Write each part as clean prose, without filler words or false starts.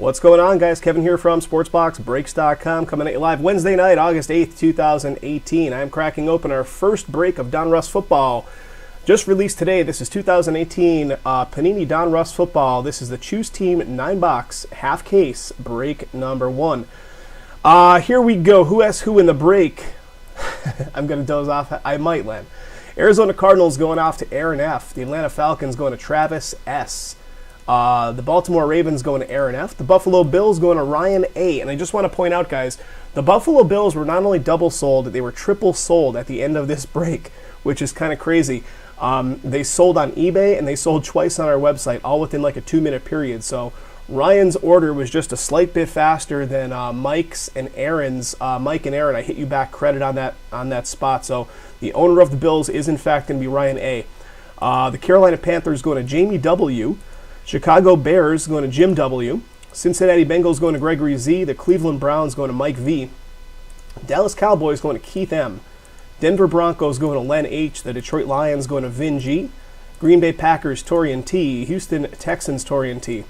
What's going on, guys? Kevin here from SportsBoxBreaks.com, coming at you live Wednesday night, August 8th, 2018. I'm cracking open our first break of Donruss football. Just released today. This is 2018 Panini Donruss football. This is the Choose Team 9-box half case break number 1. Here we go. Who has who in the break? I'm going to doze off. I might, Len. Arizona Cardinals going off to Aaron F. The Atlanta Falcons going to Travis S. The Baltimore Ravens going to Aaron F. The Buffalo Bills going to Ryan A. And I just want to point out, guys, the Buffalo Bills were not only double sold, they were triple sold at the end of this break, which is kind of crazy. They sold on eBay and they sold twice on our website, all within like a 2-minute period. So Ryan's order was just a slight bit faster than Mike's and Aaron's. Mike and Aaron, I hit you back credit on that spot. So the owner of the Bills is in fact going to be Ryan A. The Carolina Panthers going to Jamie W. Chicago Bears going to Jim W. Cincinnati Bengals going to Gregory Z. The Cleveland Browns going to Mike V. Dallas Cowboys going to Keith M. Denver Broncos going to Len H. The Detroit Lions going to Vin G. Green Bay Packers Torian T. Houston Texans Torian T.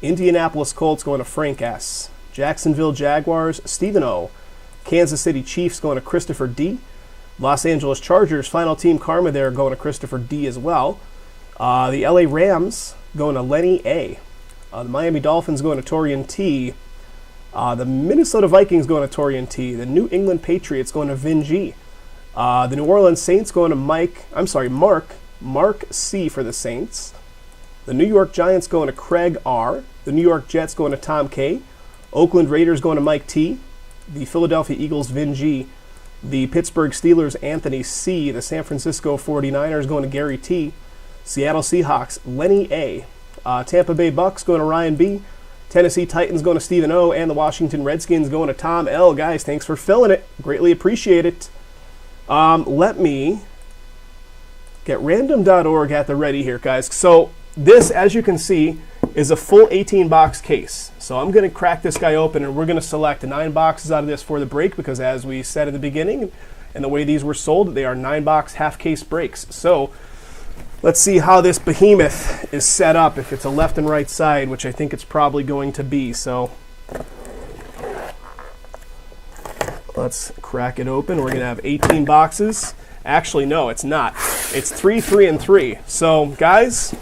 Indianapolis Colts going to Frank S. Jacksonville Jaguars Stephen O. Kansas City Chiefs going to Christopher D. Los Angeles Chargers final team karma there going to Christopher D as well. The LA Rams going to Lenny A. The Miami Dolphins going to Torian T. The Minnesota Vikings going to Torian T. The New England Patriots going to Vin G. The New Orleans Saints going to Mark C for the Saints. The New York Giants going to Craig R. The New York Jets going to Tom K. Oakland Raiders going to Mike T. The Philadelphia Eagles Vin G. The Pittsburgh Steelers Anthony C. The San Francisco 49ers going to Gary T. Seattle Seahawks Lenny A. Tampa Bay Bucks going to Ryan B. Tennessee Titans going to Stephen O. And the Washington Redskins going to Tom L. Guys, thanks for filling it. Greatly appreciate it. Let me get random.org at the ready here, guys. So this, as you can see, is a full 18-box case. So I'm going to crack this guy open, and we're going to select 9 boxes out of this for the break because, as we said at the beginning, and the way these were sold, they are 9-box half-case breaks. So let's see how this behemoth is set up, if it's a left and right side, which I think it's probably going to be. So let's crack it open. We're going to have 18 boxes. Actually, no, it's not. It's 3, 3, and 3. So, guys,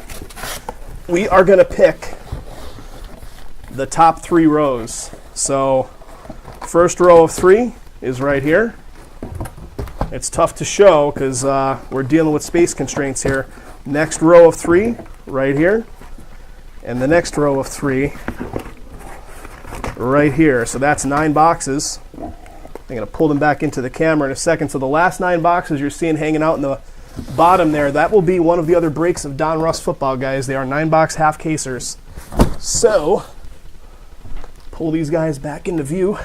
we are going to pick the top 3 rows. So, first row of 3 is right here. It's tough to show because we're dealing with space constraints here. Next row of 3 right here. And the next row of 3 right here. So that's 9 boxes. I'm going to pull them back into the camera in a second. So the last 9 boxes you're seeing hanging out in the bottom there, that will be one of the other breaks of Donruss football, guys. They are 9-box half casers. So pull these guys back into view.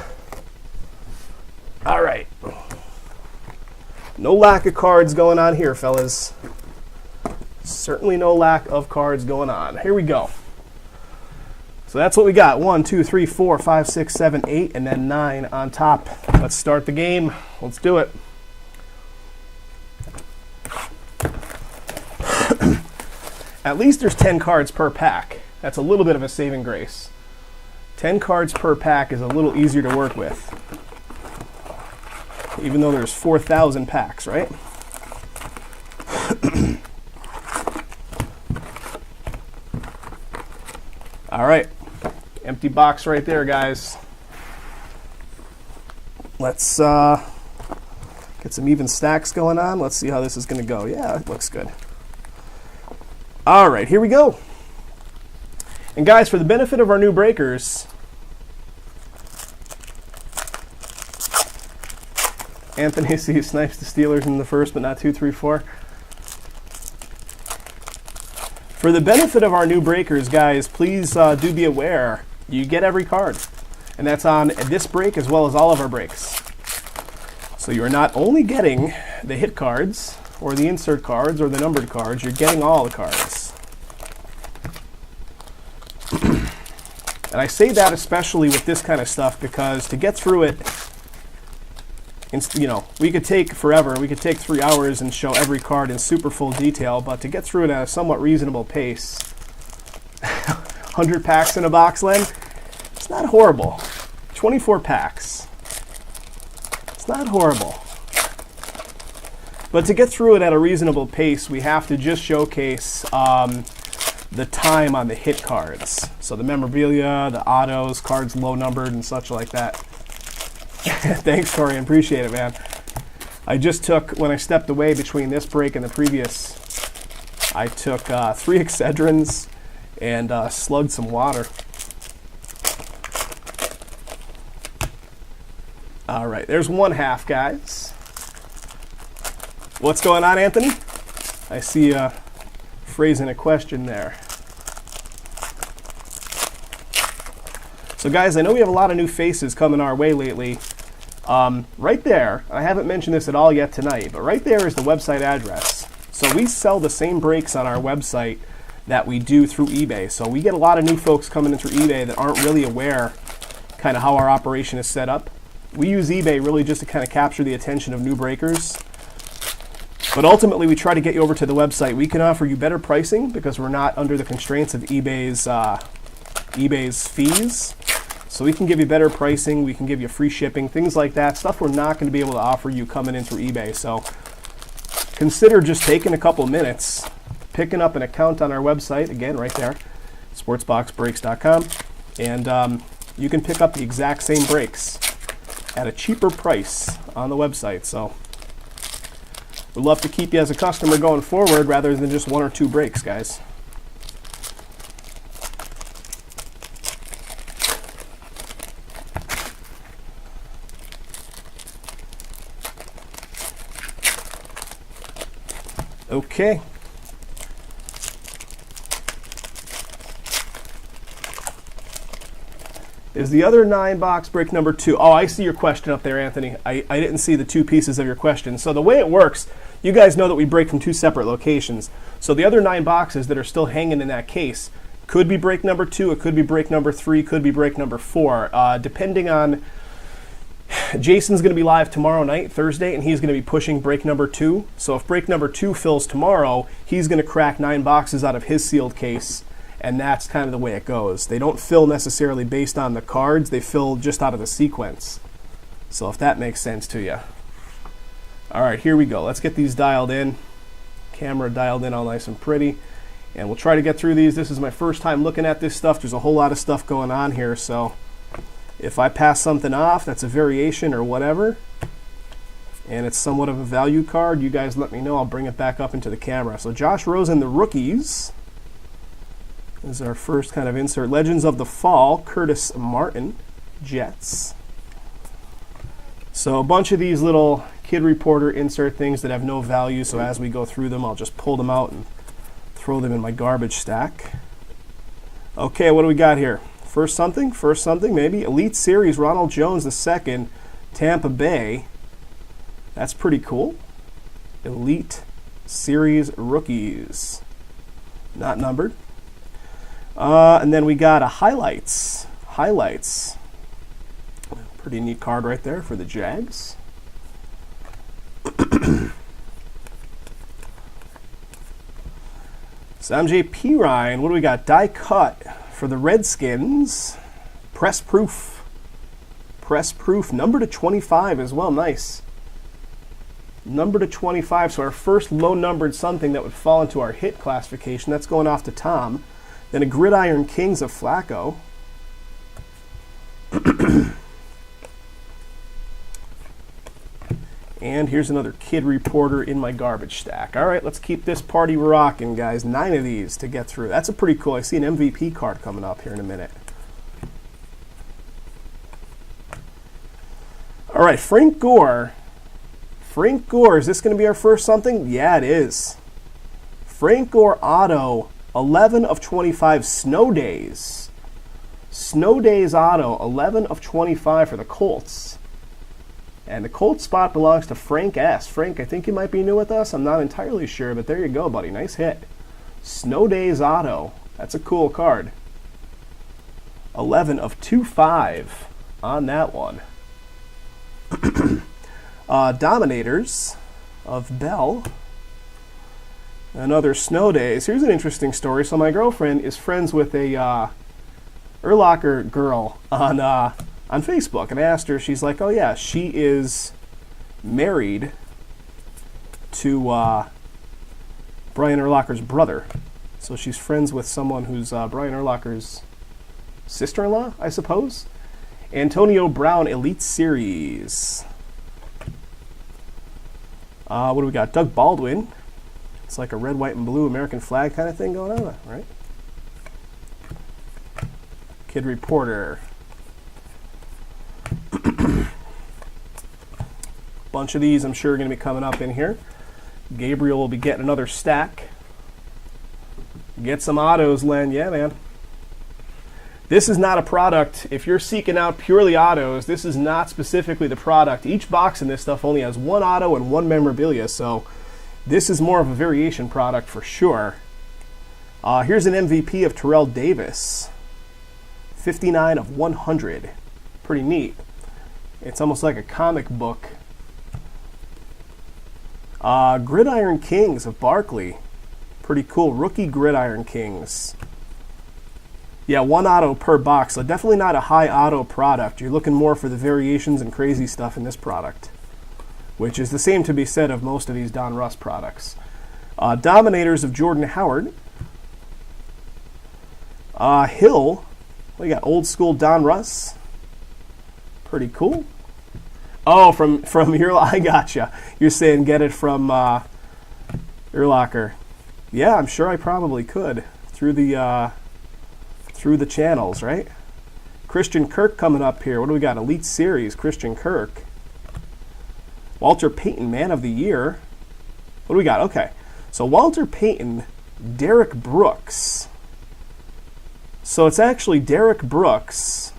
All right. No lack of cards going on here, fellas. Certainly no lack of cards going on. Here we go. So that's what we got. 1, 2, 3, 4, 5, 6, 7, 8, and then 9 on top. Let's start the game. Let's do it. At least there's 10 cards per pack. That's a little bit of a saving grace. 10 cards per pack is a little easier to work with, even though there's 4,000 packs, right? All right, empty box right there, guys. Let's get some even stacks going on. Let's see how this is going to go. Yeah, it looks good. All right, here we go. And guys, for the benefit of our new breakers, Anthony C. snipes the Steelers in the first, but not 2, 3, 4. For the benefit of our new breakers, guys, please do be aware you get every card. And that's on this break as well as all of our breaks. So you're not only getting the hit cards or the insert cards or the numbered cards, you're getting all the cards. And I say that especially with this kind of stuff because to get through it, you know, we could take forever. We could take 3 hours and show every card in super full detail, but to get through it at a somewhat reasonable pace, 100 packs in a box, Len, not horrible. 24 packs. It's not horrible. But to get through it at a reasonable pace, we have to just showcase the time on the hit cards. So the memorabilia, the autos, cards low numbered and such like that. Thanks, Torian. Appreciate it, man. I just took, when I stepped away between this break and the previous, I took 3 Excedrins and slugged some water. All right, there's one half, guys. What's going on, Anthony? I see phrasing a question there. So guys, I know we have a lot of new faces coming our way lately. Right there, I haven't mentioned this at all yet tonight, but right there is the website address. So we sell the same breaks on our website that we do through eBay. So we get a lot of new folks coming in through eBay that aren't really aware kind of how our operation is set up. We use eBay really just to kind of capture the attention of new breakers. But ultimately, we try to get you over to the website. We can offer you better pricing because we're not under the constraints of eBay's fees. So we can give you better pricing. We can give you free shipping, things like that. Stuff we're not going to be able to offer you coming in through eBay. So consider just taking a couple minutes, picking up an account on our website. Again, right there, SportsBoxBreaks.com. And you can pick up the exact same breaks at a cheaper price on the website. So we'd love to keep you as a customer going forward rather than just 1 or 2 breaks, guys. Okay. Is the other 9-box break number 2? Oh, I see your question up there, Anthony. I didn't see the 2 pieces of your question. So the way it works, you guys know that we break from 2 separate locations. So the other 9 boxes that are still hanging in that case could be break number 2, it could be break number 3, could be break number 4, depending on... Jason's going to be live tomorrow night, Thursday, and he's going to be pushing break number 2. So if break number 2 fills tomorrow, he's going to crack 9 boxes out of his sealed case. And that's kind of the way it goes. They don't fill necessarily based on the cards. They fill just out of the sequence. So if that makes sense to you. All right, here we go. Let's get these dialed in. Camera dialed in all nice and pretty. And we'll try to get through these. This is my first time looking at this stuff. There's a whole lot of stuff going on here. So if I pass something off, that's a variation or whatever, and it's somewhat of a value card, you guys let me know. I'll bring it back up into the camera. So Josh Rosen, the rookies. This is our first kind of insert. Legends of the Fall, Curtis Martin, Jets. So a bunch of these little kid reporter insert things that have no value, so as we go through them, I'll just pull them out and throw them in my garbage stack. Okay, what do we got here? First something, maybe. Elite Series, Ronald Jones II, Tampa Bay. That's pretty cool. Elite Series rookies. Not numbered. And then we got a highlights. Pretty neat card right there for the Jags. So MJ Pirine, what do we got? Die cut for the Redskins. Press proof, number to 25 as well. Nice. Number to 25, so our first low-numbered something that would fall into our hit classification. That's going off to Tom. Then a Gridiron Kings of Flacco. And here's another kid reporter in my garbage stack. All right, let's keep this party rocking, guys. 9 of these to get through. That's a pretty cool. I see an MVP card coming up here in a minute. All right, Frank Gore. Frank Gore, is this going to be our first something? Yeah, it is. Frank Gore auto, 11 of 25 snow days. Snow days auto, 11 of 25 for the Colts. And the Colts spot belongs to Frank S. Frank, I think you might be new with us. I'm not entirely sure, but there you go, buddy. Nice hit. Snow days auto. That's a cool card. 11 of 25 on that one. Dominators of Bell. Another snow days. Here's an interesting story. So my girlfriend is friends with a Urlacher girl on Facebook, and I asked her. She's like, "Oh yeah, she is married to Brian Urlacher's brother, so she's friends with someone who's Brian Urlacher's sister-in-law, I suppose." Antonio Brown Elite Series. What do we got? Doug Baldwin. It's like a red, white, and blue American flag kind of thing going on, right? Kid Reporter. Bunch of these I'm sure are going to be coming up in here. Gabriel will be getting another stack. Get some autos, Len. Yeah, man. This is not a product. If you're seeking out purely autos, this is not specifically the product. Each box in this stuff only has one auto and one memorabilia, so this is more of a variation product for sure. Here's an MVP of Terrell Davis. 59 of 100. Pretty neat. It's almost like a comic book. Gridiron Kings of Barkley. Pretty cool. Rookie Gridiron Kings. Yeah, one auto per box, so definitely not a high auto product. You're looking more for the variations and crazy stuff in this product, which is the same to be said of most of these Donruss products. Dominators of Jordan Howard. Hill. We got old school Donruss. Pretty cool. Oh, from your, I gotcha. You're saying get it from Urlacher. Yeah, I'm sure I probably could through the channels, right? Christian Kirk coming up here. What do we got? Elite Series, Christian Kirk. Walter Payton, Man of the Year. What do we got? Okay, so Walter Payton, Derek Brooks. So it's actually Derek Brooks.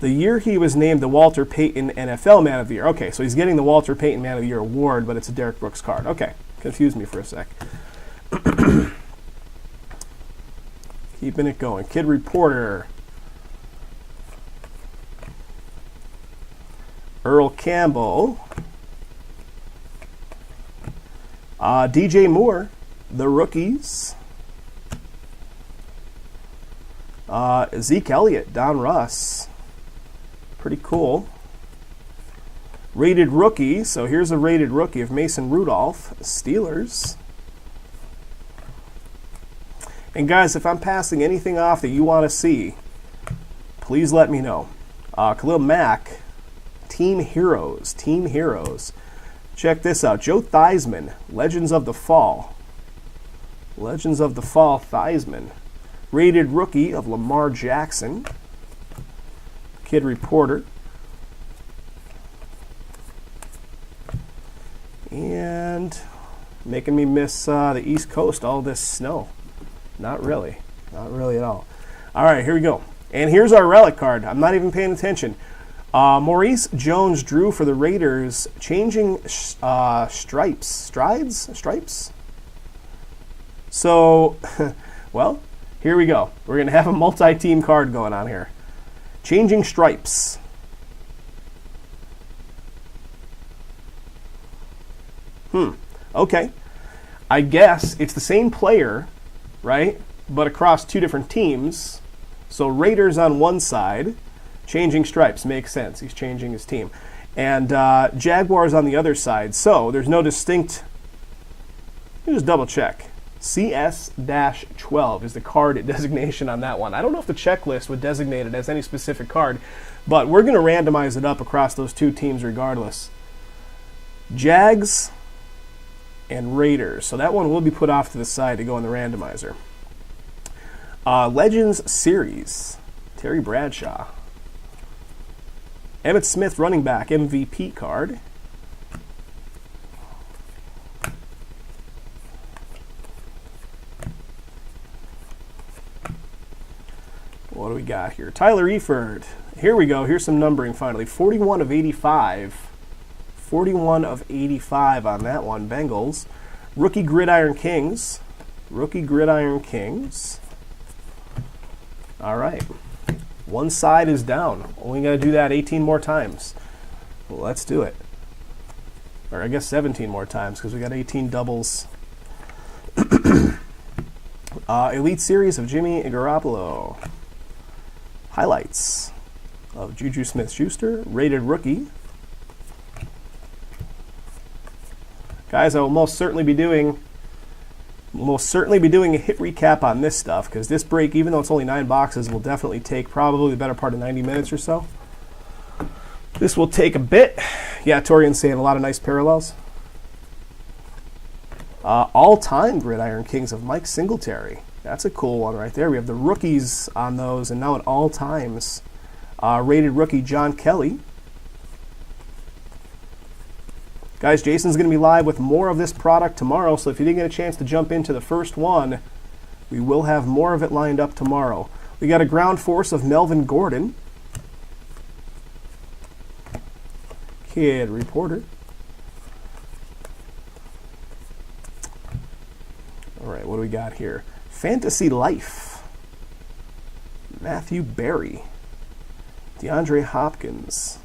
The year he was named the Walter Payton NFL Man of the Year. Okay, so he's getting the Walter Payton Man of the Year award, but it's a Derek Brooks card. Okay, confused me for a sec. Keeping it going. Kid Reporter. Earl Campbell. DJ Moore. The Rookies. Zeke Elliott. Donruss. Pretty cool. Rated Rookie. So here's a rated rookie of Mason Rudolph. Steelers. And guys, if I'm passing anything off that you want to see, please let me know. Khalil Mack, Team Heroes. Team Heroes. Check this out. Joe Theismann, Legends of the Fall. Legends of the Fall Theismann. Rated Rookie of Lamar Jackson. Kid Reporter. And making me miss the East Coast, all this snow. Not really. Not really at all. All right, here we go. And here's our relic card. I'm not even paying attention. Maurice Jones-Drew for the Raiders, changing stripes. Stripes? So, well, here we go. We're going to have a multi-team card going on here. Changing stripes. Okay. I guess it's the same player, right? But across two different teams. So Raiders on one side, changing stripes makes sense. He's changing his team. And Jaguars on the other side. So there's no distinct. Let me just double check. CS-12 is the card designation on that one. I don't know if the checklist would designate it as any specific card, but we're going to randomize it up across those two teams regardless. Jags and Raiders. So that one will be put off to the side to go in the randomizer. Legends Series. Terry Bradshaw. Emmitt Smith, running back, MVP card. What do we got here? Tyler Eifert. Here we go. Here's some numbering finally. 41 of 85. 41 of 85 on that one. Bengals. Rookie Gridiron Kings. Rookie Gridiron Kings. All right. One side is down. Only got to do that 18 more times. Well, let's do it. Or I guess 17 more times because we got 18 doubles. Elite Series of Jimmy Garoppolo. Highlights of Juju Smith-Schuster. Rated rookie. Guys, I will most certainly be doing a hit recap on this stuff, because this break, even though it's only 9 boxes, will definitely take probably the better part of 90 minutes or so. This will take a bit. Yeah, Torian's saying a lot of nice parallels. All-time Gridiron Kings of Mike Singletary. That's a cool one right there. We have the rookies on those, and now an all-times rated rookie John Kelly. Guys, Jason's going to be live with more of this product tomorrow, so if you didn't get a chance to jump into the first one, we will have more of it lined up tomorrow. We got a ground force of Melvin Gordon. Kid Reporter. All right, what do we got here? Fantasy Life. Matthew Berry. DeAndre Hopkins.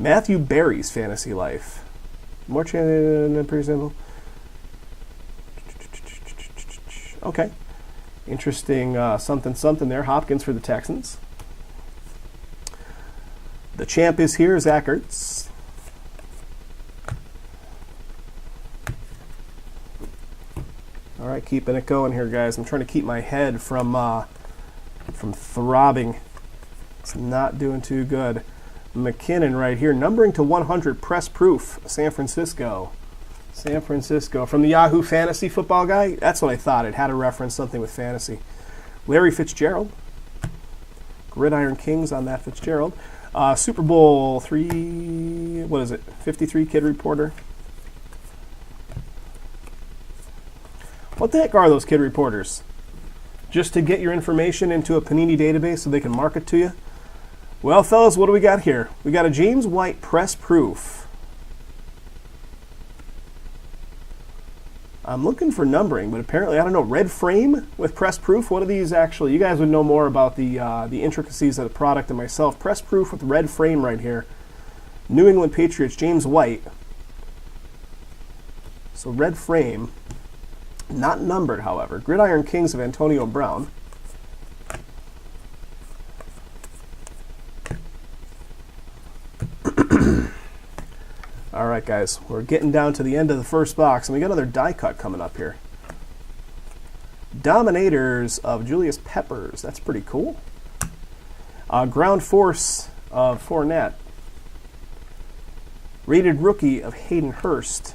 Matthew Berry's Fantasy Life. More pretty simple. Okay. Interesting something there. Hopkins for the Texans. The champ is here, Zach Ertz. All right, keeping it going here, guys. I'm trying to keep my head from throbbing. It's not doing too good. McKinnon right here, numbering to 100, press proof, San Francisco. San Francisco. From the Yahoo Fantasy Football Guy? That's what I thought. It had to reference something with fantasy. Larry Fitzgerald. Gridiron Kings on that Fitzgerald. Super Bowl 53 Kid Reporter. What the heck are those Kid Reporters? Just to get your information into a Panini database so they can market to you? Well, fellas, what do we got here? We got a James White press proof. I'm looking for numbering, but apparently, I don't know, red frame with press proof? What are these actually? You guys would know more about the intricacies of the product than myself. Press proof with red frame right here. New England Patriots, James White. So red frame. Not numbered, however. Gridiron Kings of Antonio Brown. All right, guys, we're getting down to the end of the first box, and we got another die cut coming up here. Dominators of Julius Peppers. That's pretty cool. Ground Force of Fournette. Rated Rookie of Hayden Hurst.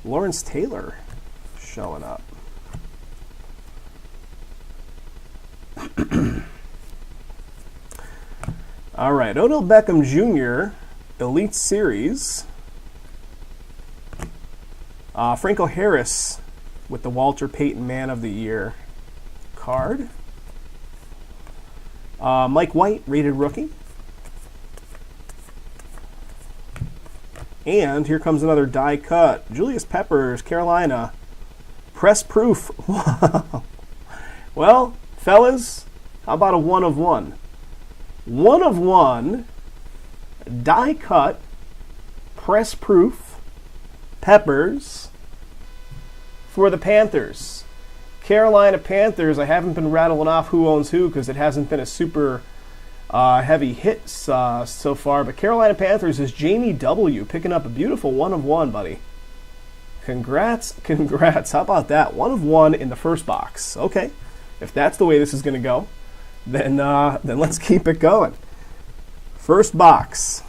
Lawrence Taylor showing up. All right, Odell Beckham Jr., Elite Series. Franco Harris with the Walter Payton Man of the Year card. Mike White, rated rookie. And here comes another die cut. Julius Peppers, Carolina. Press proof. Well, fellas, how about a 1 of 1? 1 of 1, die cut, press proof, Peppers for the Panthers. Carolina Panthers, I haven't been rattling off who owns who because it hasn't been a super heavy hit so far, but Carolina Panthers is Jamie W. picking up a beautiful 1 of 1, buddy. Congrats. How about that? 1 of 1 in the first box. Okay, if that's the way this is going to go, then let's keep it going. First box.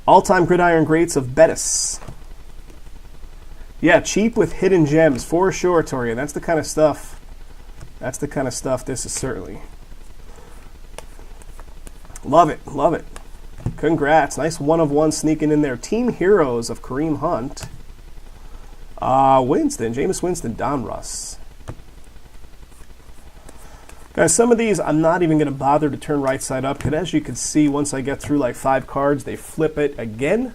All-time Gridiron Greats of Bettis. Yeah, cheap with hidden gems, for sure, Torian. That's the kind of stuff this is certainly. Love it. Congrats. Nice 1 of 1 sneaking in there. Team Heroes of Kareem Hunt. Jameis Winston, Donruss. Guys, some of these I'm not even going to bother to turn right side up, because as you can see, once I get through like 5 cards, they flip it again.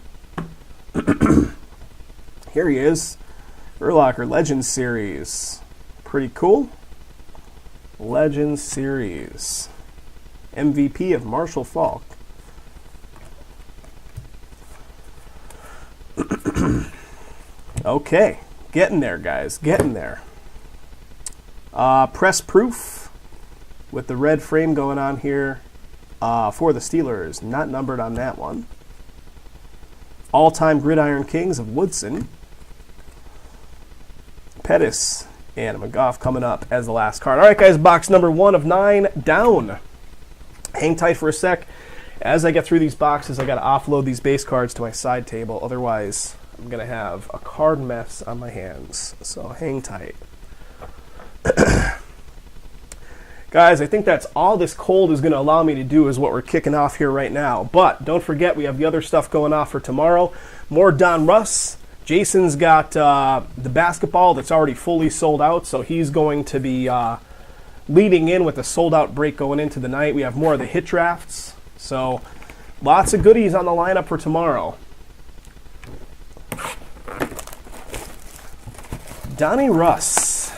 Here he is. Urlacher Legends Series. Pretty cool. Legends Series. MVP of Marshall Faulk. Okay, Getting there, guys. Getting there. Press proof with the red frame going on here for the Steelers. Not numbered on that one. All-time Gridiron Kings of Woodson. Pettis and McGough coming up as the last card. All right, guys, box number 1 of 9 down. Hang tight for a sec. As I get through these boxes, I got to offload these base cards to my side table. Otherwise, I'm going to have a card mess on my hands. So hang tight. Guys, I think that's all this cold is going to allow me to do is what we're kicking off here right now. But don't forget, we have the other stuff going off for tomorrow. More Donruss. Jason's got the basketball that's already fully sold out, so he's going to be leading in with a sold-out break going into the night. We have more of the hit drafts. So lots of goodies on the lineup for tomorrow. Donruss.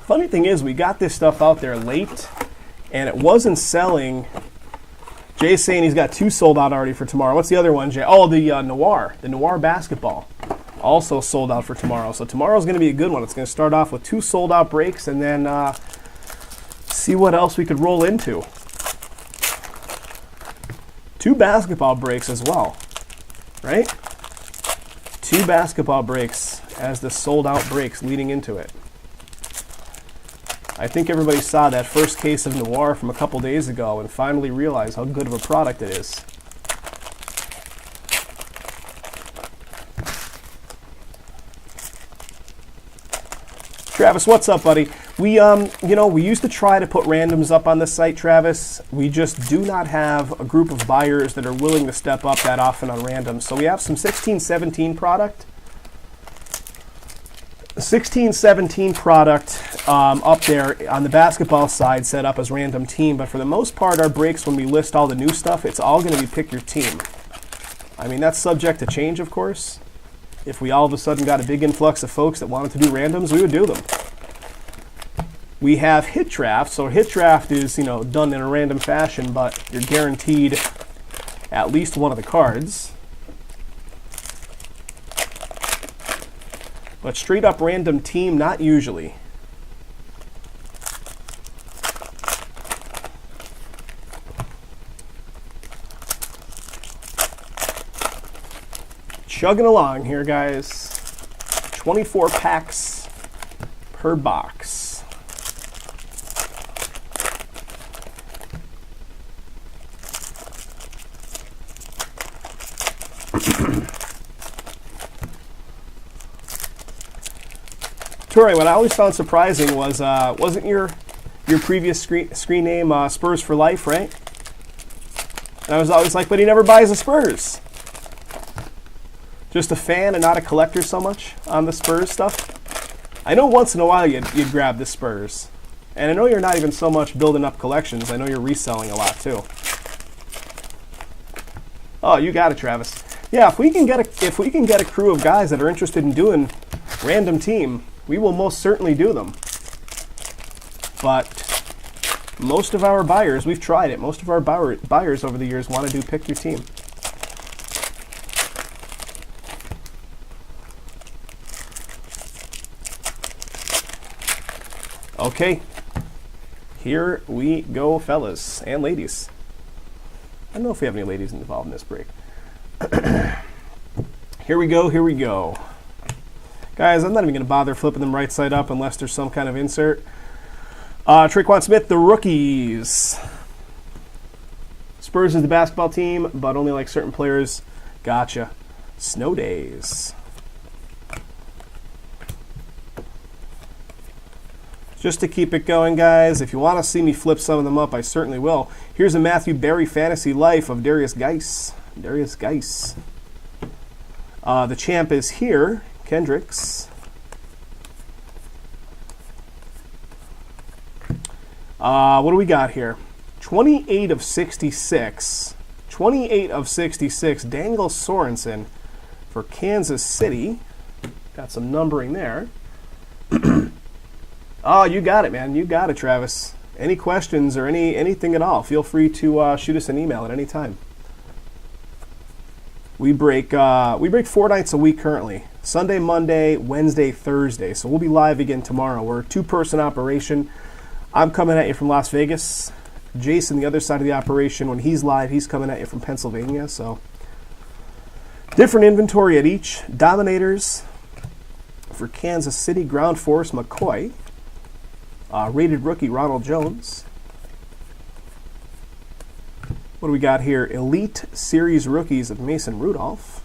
Funny thing is, we got this stuff out there late, and it wasn't selling. Jay's saying he's got 2 sold out already for tomorrow. What's the other one, Jay? Oh, the Noir basketball. Also sold out for tomorrow. So tomorrow's going to be a good one. It's going to start off with 2 sold out breaks and then see what else we could roll into. 2 basketball breaks as well, right? 2 basketball breaks as the sold out breaks leading into it. I think everybody saw that first case of Noir from a couple days ago and finally realized how good of a product it is. Travis, what's up, buddy? We used to try to put randoms up on the site, Travis. We just do not have a group of buyers that are willing to step up that often on randoms. So we have some 16-17 product. 16-17 product up there on the basketball side set up as random team. But for the most part, our breaks, when we list all the new stuff, it's all going to be pick your team. I mean, that's subject to change, of course. If we all of a sudden got a big influx of folks that wanted to do randoms, we would do them. We have hit draft. So hit draft is, done in a random fashion, but you're guaranteed at least one of the cards. But straight up random team, not usually. Chugging along here, guys. 24 packs per box. Tori, what I always found surprising was, wasn't your previous screen name Spurs for Life, right? And I was always like, but he never buys the Spurs. Just a fan and not a collector so much on the Spurs stuff? I know once in a while you'd grab the Spurs. And I know you're not even so much building up collections. I know you're reselling a lot too. Oh, you got it, Travis. Yeah, if we can get a crew of guys that are interested in doing random team, we will most certainly do them. But most of our buyers, we've tried it. Most of our buyers over the years want to do pick your team. Okay, here we go, fellas and ladies. I don't know if we have any ladies involved in this break. Here we go. Guys, I'm not even going to bother flipping them right side up unless there's some kind of insert. Traquan Smith, the rookies. Spurs is the basketball team, but only like certain players. Gotcha. Snow days. Just to keep it going, guys, if you want to see me flip some of them up, I certainly will. Here's a Matthew Berry Fantasy Life of Darius Geis. The champ is here, Kendricks. What do we got here? 28 of 66. 28 of 66, Daniel Sorensen for Kansas City. Got some numbering there. Oh, you got it, man. You got it, Travis. Any questions or anything at all, feel free to shoot us an email at any time. We break 4 nights a week currently. Sunday, Monday, Wednesday, Thursday. So we'll be live again tomorrow. We're a 2-person operation. I'm coming at you from Las Vegas. Jason, the other side of the operation, when he's live, he's coming at you from Pennsylvania. So different inventory at each. Dominators for Kansas City, Ground Force, McCoy. Rated rookie, Ronald Jones. What do we got here? Elite Series rookies of Mason Rudolph.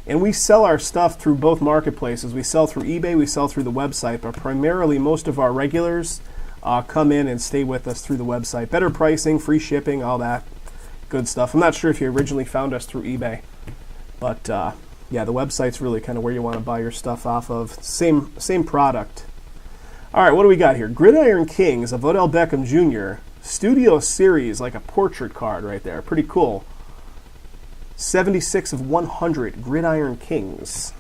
And we sell our stuff through both marketplaces. We sell through eBay, we sell through the website, but primarily most of our regulars come in and stay with us through the website. Better pricing, free shipping, all that good stuff. I'm not sure if you originally found us through eBay, but yeah, the website's really kind of where you want to buy your stuff off of. Same product. All right, what do we got here? Gridiron Kings of Odell Beckham Jr. Studio Series, like a portrait card right there. Pretty cool. 76 of 100 Gridiron Kings.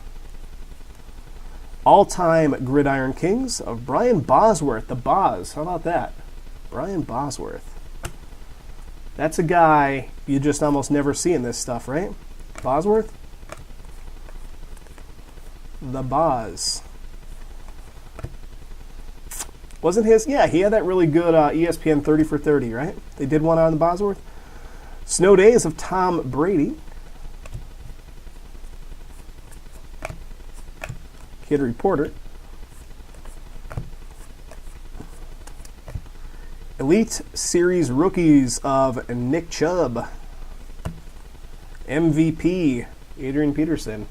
All-time Gridiron Kings of Brian Bosworth, the Boz. How about that? Brian Bosworth. That's a guy you just almost never see in this stuff, right? Bosworth? The Boz. Wasn't his? Yeah, he had that really good ESPN 30 for 30, right? They did one on the Bosworth. Snow Days of Tom Brady. Kid Reporter. Elite Series rookies of Nick Chubb. MVP, Adrian Peterson.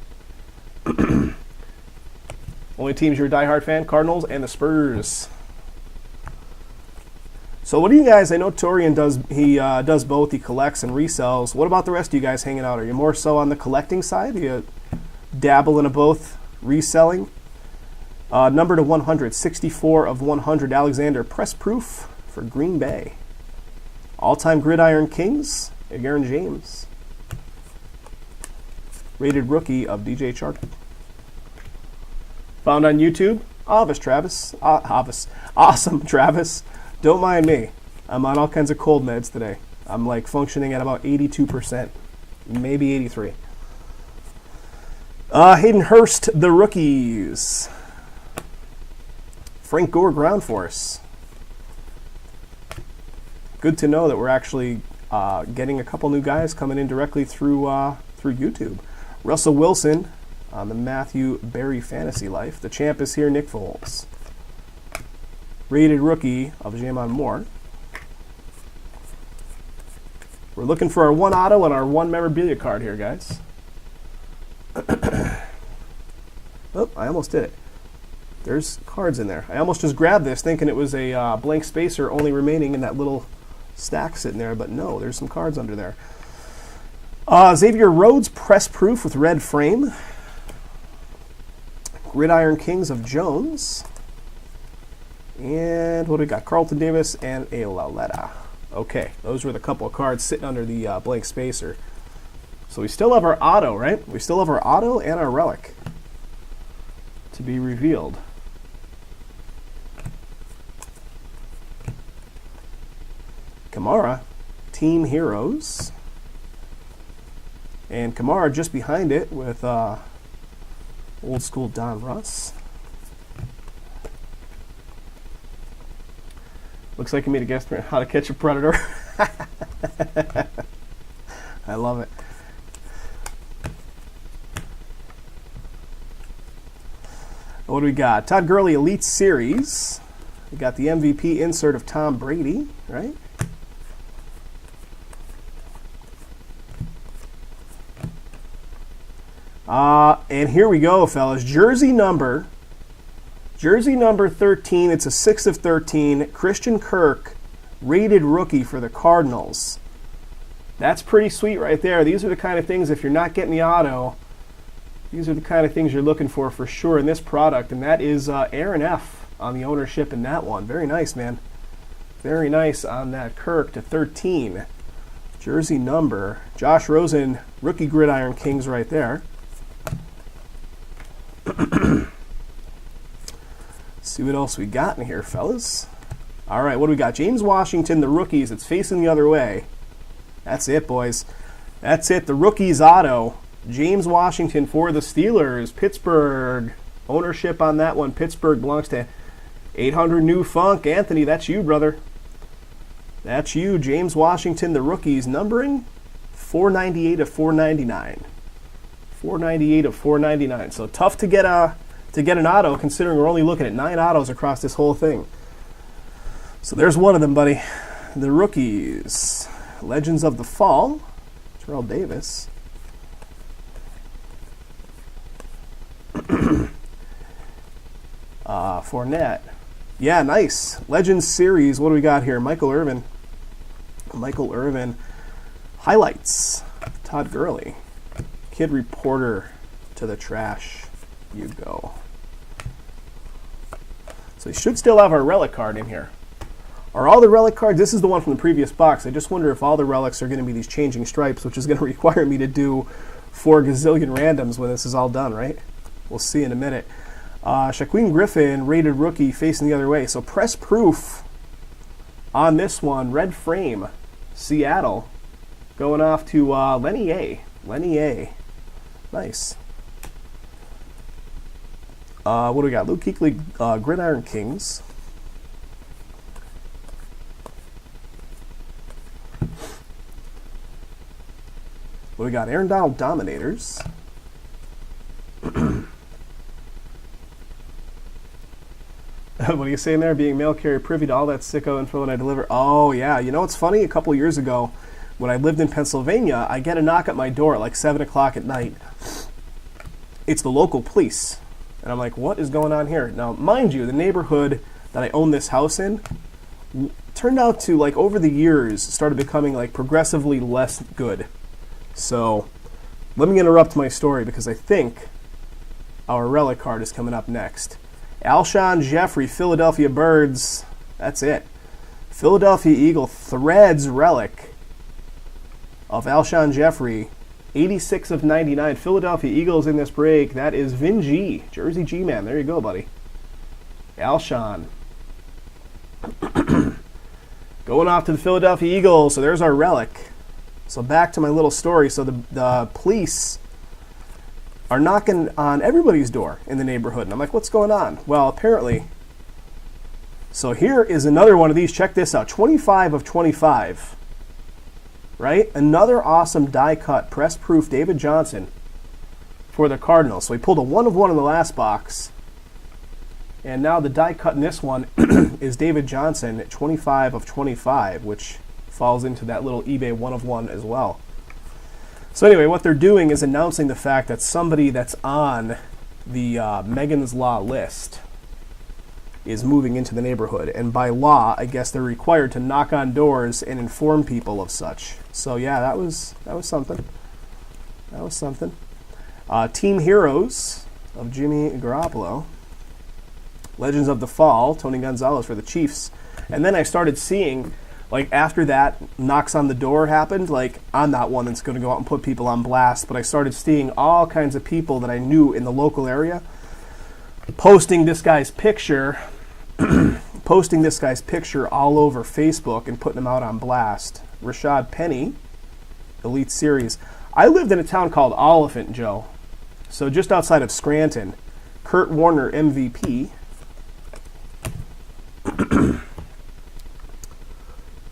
Only teams you're a diehard fan, Cardinals and the Spurs. So what do you guys, I know Torian does both, he collects and resells. What about the rest of you guys hanging out? Are you more so on the collecting side? Do you dabble into both? Reselling. Number to 100, 64 of 100, Alexander Press Proof for Green Bay. All-time Gridiron Kings, Aaron James. Rated rookie of DJ Chark. Found on YouTube. Awesome, Travis. Don't mind me. I'm on all kinds of cold meds today. I'm like functioning at about 82%, maybe 83. Hayden Hurst, the rookies. Frank Gore, Ground Force. Good to know that we're actually getting a couple new guys coming in directly through YouTube. Russell Wilson on the Matthew Berry Fantasy Life. The champ is here, Nick Foles. Rated rookie of Jamon Moore. We're looking for our one auto and our one memorabilia card here, guys. Oh, I almost did it. There's cards in there. I almost just grabbed this thinking it was a blank spacer only remaining in that little stack sitting there, but no, there's some cards under there. Xavier Rhodes, Press Proof with red frame. Gridiron Kings of Jones. And what do we got? Carlton Davis and a Lauletta. Okay, those were the couple of cards sitting under the blank spacer. So we still have our auto, right? We still have our auto and our relic to be revealed. Kamara, Team Heroes. And Kamara just behind it with old school Donruss. Looks like you made a guess on how to catch a predator. I love it. What do we got? Todd Gurley Elite Series. We got the MVP insert of Tom Brady, right? And here we go, fellas. Jersey number 13. It's a 6 of 13. Christian Kirk, rated rookie for the Cardinals. That's pretty sweet right there. These are the kind of things, if you're not getting the auto, these are the kind of things you're looking for sure in this product. And that is Aaron F. on the ownership in that one. Very nice, man. Very nice on that Kirk to 13. Jersey number. Josh Rosen, rookie Gridiron Kings right there. See what else we got in here, fellas. All right, what do we got? James Washington, the rookies. It's facing the other way. That's it, boys. That's it. The rookies auto. James Washington for the Steelers. Pittsburgh. Ownership on that one. Pittsburgh belongs to 800 New Funk. Anthony, that's you, brother. That's you. James Washington, the rookies. Numbering 498 of 499. 498 of 499. So tough to get an auto, considering we're only looking at 9 autos across this whole thing. So there's one of them, buddy. The rookies. Legends of the Fall. Terrell Davis. Fournette. Yeah, nice. Legends series. What do we got here? Michael Irvin. Michael Irvin. Highlights. Todd Gurley. Kid Reporter to the trash. You go. So we should still have our relic card in here. Are all the relic cards? This is the one from the previous box. I just wonder if all the relics are going to be these changing stripes, which is going to require me to do 4 gazillion randoms when this is all done, right? We'll see in a minute. Shaquem Griffin, rated rookie, facing the other way. So press proof on this one. Red frame, Seattle, going off to Lenny A. Lenny A. Nice. What do we got? Luke Kuechly, Gridiron Kings. What do we got? Aaron Donald Dominators. What are you saying there? Being mail carrier privy to all that sicko info when I deliver. Oh, yeah. You know what's funny? A couple years ago, when I lived in Pennsylvania, I get a knock at my door at like 7 o'clock at night. It's the local police. And I'm like, what is going on here? Now, mind you, the neighborhood that I own this house in turned out to, like, over the years, started becoming, like, progressively less good. So, let me interrupt my story because I think our relic card is coming up next. Alshon Jeffrey, Philadelphia Birds. That's it. Philadelphia Eagle Threads relic of Alshon Jeffrey. 86 of 99. Philadelphia Eagles in this break. That is Vin G. Jersey G-Man. There you go, buddy. Alshon. Going off to the Philadelphia Eagles. So there's our relic. So back to my little story. So the police are knocking on everybody's door in the neighborhood. And I'm like, what's going on? Well, apparently. So here is another one of these. Check this out. 25 of 25. Right? Another awesome die-cut, press-proof David Johnson for the Cardinals. So he pulled a 1 of 1 in the last box. And now the die-cut in this one is David Johnson at 25 of 25, which falls into that little eBay 1 of 1 as well. So anyway, what they're doing is announcing the fact that somebody that's on the Megan's Law list is moving into the neighborhood. And by law, I guess they're required to knock on doors and inform people of such. So yeah, that was something. That was something. Team Heroes of Jimmy Garoppolo. Legends of the Fall, Tony Gonzalez for the Chiefs. And then I started seeing, like, after that knocks on the door happened, like, I'm not one that's going to go out and put people on blast, but I started seeing all kinds of people that I knew in the local area posting this guy's picture all over Facebook and putting him out on blast. Rashad Penny, Elite Series. I lived in a town called Oliphant, Joe. So just outside of Scranton. Kurt Warner, MVP.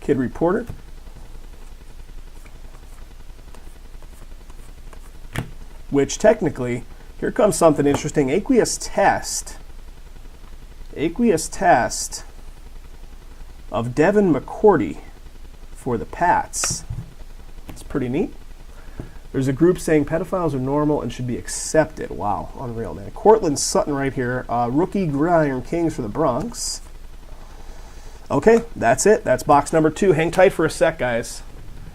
Kid Reporter. Which technically, here comes something interesting. Aqueous test of Devin McCourty for the Pats. It's pretty neat. There's a group saying pedophiles are normal and should be accepted. Wow, unreal, man. Cortland Sutton right here. Rookie Gridiron Kings for the Bronx. Okay, that's it. That's box number 2. Hang tight for a sec, guys.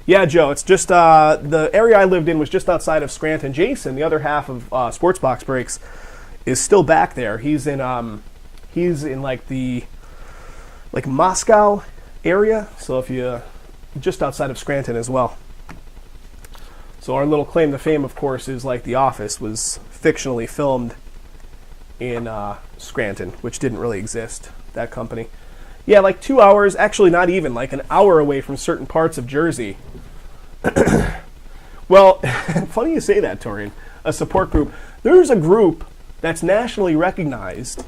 Yeah, Joe, it's just the area I lived in was just outside of Scranton. Jason, the other half of Sports Box Breaks, is still back there. He's in like the Moscow area. So if you just outside of Scranton as well. So our little claim to fame, of course, is like The Office was fictionally filmed in Scranton, which didn't really exist. That company. Yeah, like 2 hours, actually not even, like an hour away from certain parts of Jersey. Well, funny you say that, Torian. A support group. There's a group that's nationally recognized.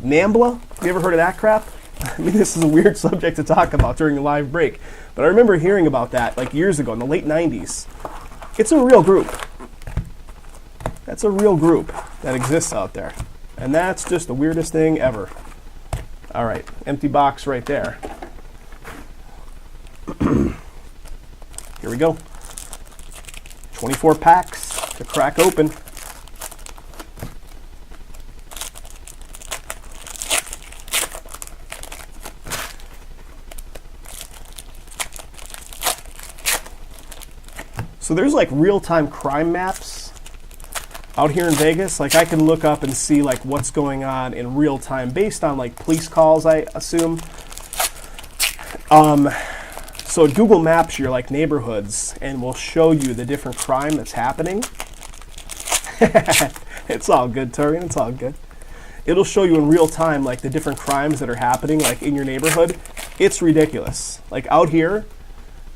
NAMBLA? You ever heard of that crap? I mean, this is a weird subject to talk about during a live break, but I remember hearing about that like years ago in the late 90s. It's a real group. That's a real group that exists out there. And that's just the weirdest thing ever. All right, empty box right there. Here we go. 24 packs to crack open. So there's like real-time crime maps out here in Vegas. Like I can look up and see like what's going on in real time based on like police calls, I assume. So it Google Maps your like neighborhoods and will show you the different crime that's happening. It's all good, Torian. It's all good. It'll show you in real time like the different crimes that are happening like in your neighborhood. It's ridiculous. Like out here,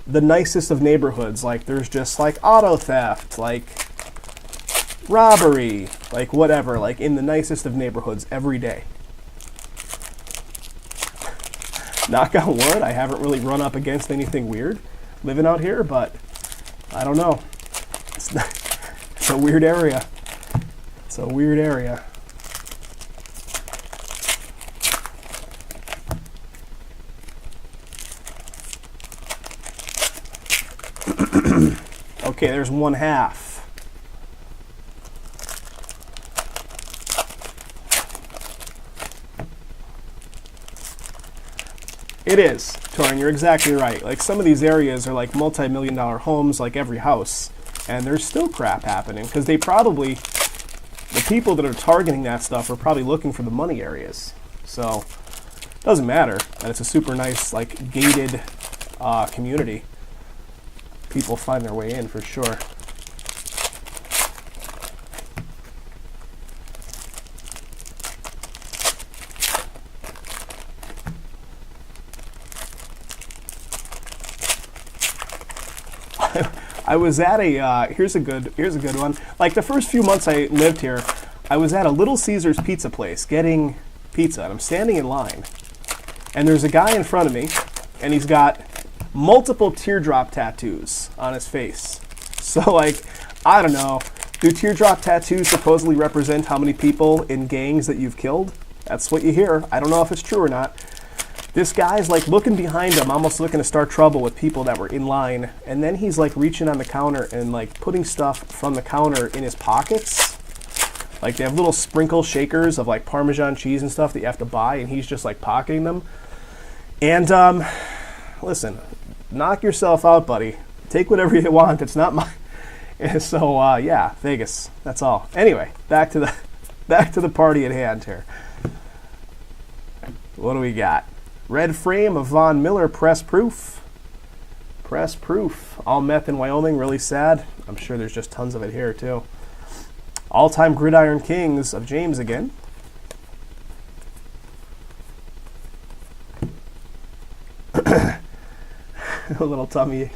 the nicest of neighborhoods, like there's just like auto theft, like robbery, like whatever, like in the nicest of neighborhoods every day. Knock on wood, I haven't really run up against anything weird living out here, but I don't know. It's a weird area. It's a weird area. Okay, there's one half. It is, Torian, you're exactly right. Like some of these areas are like multi-million-dollar homes, like every house, and there's still crap happening because they probably, the people that are targeting that stuff are probably looking for the money areas. So it doesn't matter that it's a super nice, like gated community. People find their way in for sure. I was at a here's a good one. Like the first few months I lived here, I was at a Little Caesars pizza place getting pizza, and I'm standing in line, and there's a guy in front of me, and he's got multiple teardrop tattoos on his face. So like, I don't know, do teardrop tattoos supposedly represent how many people in gangs that you've killed? That's what you hear. I don't know if it's true or not. This guy's like looking behind him, almost looking to start trouble with people that were in line, and then he's like reaching on the counter and like putting stuff from the counter in his pockets. Like they have little sprinkle shakers of like Parmesan cheese and stuff that you have to buy, and he's just like pocketing them. And listen, knock yourself out, buddy. Take whatever you want. It's not mine. So yeah, Vegas. That's all. Anyway, back to the party at hand here. What do we got? Red frame of Von Miller, press proof. Press proof. All meth in Wyoming, really sad. I'm sure there's just tons of it here too. All-time Gridiron Kings of James again. A little tummy.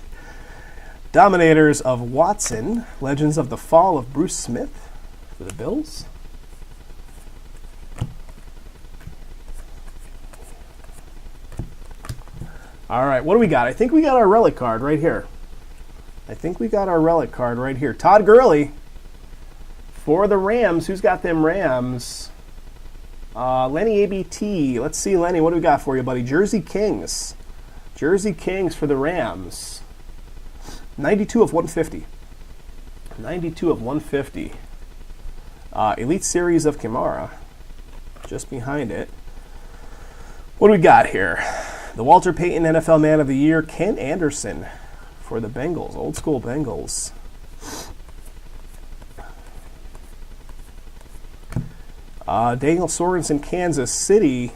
Dominators of Watson. Legends of the Fall of Bruce Smith for the Bills. All right, what do we got? I think we got our relic card right here. Todd Gurley for the Rams. Who's got them Rams? Lenny ABT. Let's see, Lenny, what do we got for you, buddy? Jersey Kings. Jersey Kings for the Rams. 92 of 150. 92 of 150. Elite Series of Kamara. Just behind it. What do we got here? The Walter Payton NFL Man of the Year, Ken Anderson for the Bengals, old school Bengals. Daniel Sorensen, Kansas City,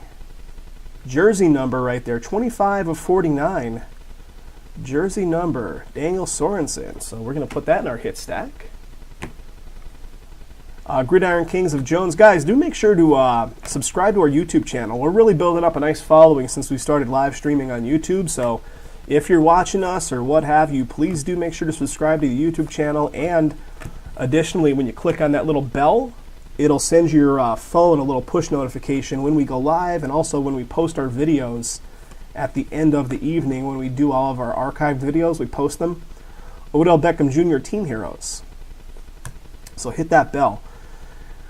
jersey number right there, 25 of 49. Jersey number, Daniel Sorensen. So we're going to put that in our hit stack. Gridiron Kings of Jones. Guys, do make sure to subscribe to our YouTube channel. We're really building up a nice following since we started live streaming on YouTube. So if you're watching us or what have you, please do make sure to subscribe to the YouTube channel. And additionally, when you click on that little bell, it'll send your phone a little push notification when we go live and also when we post our videos at the end of the evening. When we do all of our archived videos, we post them. Odell Beckham Jr. Team Heroes. So hit that bell.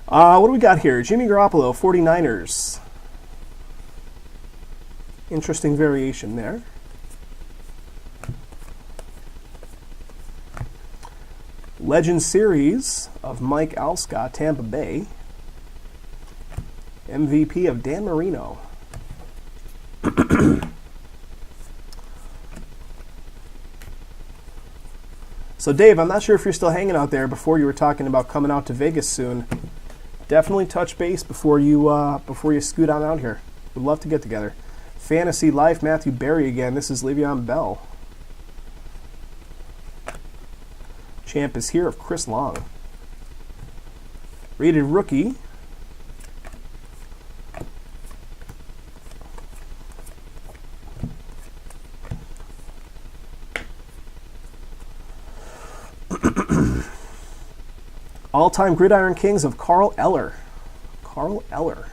What do we got here? Jimmy Garoppolo, 49ers. Interesting variation there. Legend Series of Mike Alscott, Tampa Bay. MVP of Dan Marino. So Dave, I'm not sure if you're still hanging out there. Before you were talking about coming out to Vegas soon. Definitely touch base before you scoot on out here. We'd love to get together. Fantasy Life, Matthew Berry again. This is Le'Veon Bell. Champ is here of Chris Long. Rated rookie. All-time Gridiron Kings of Carl Eller. Carl Eller.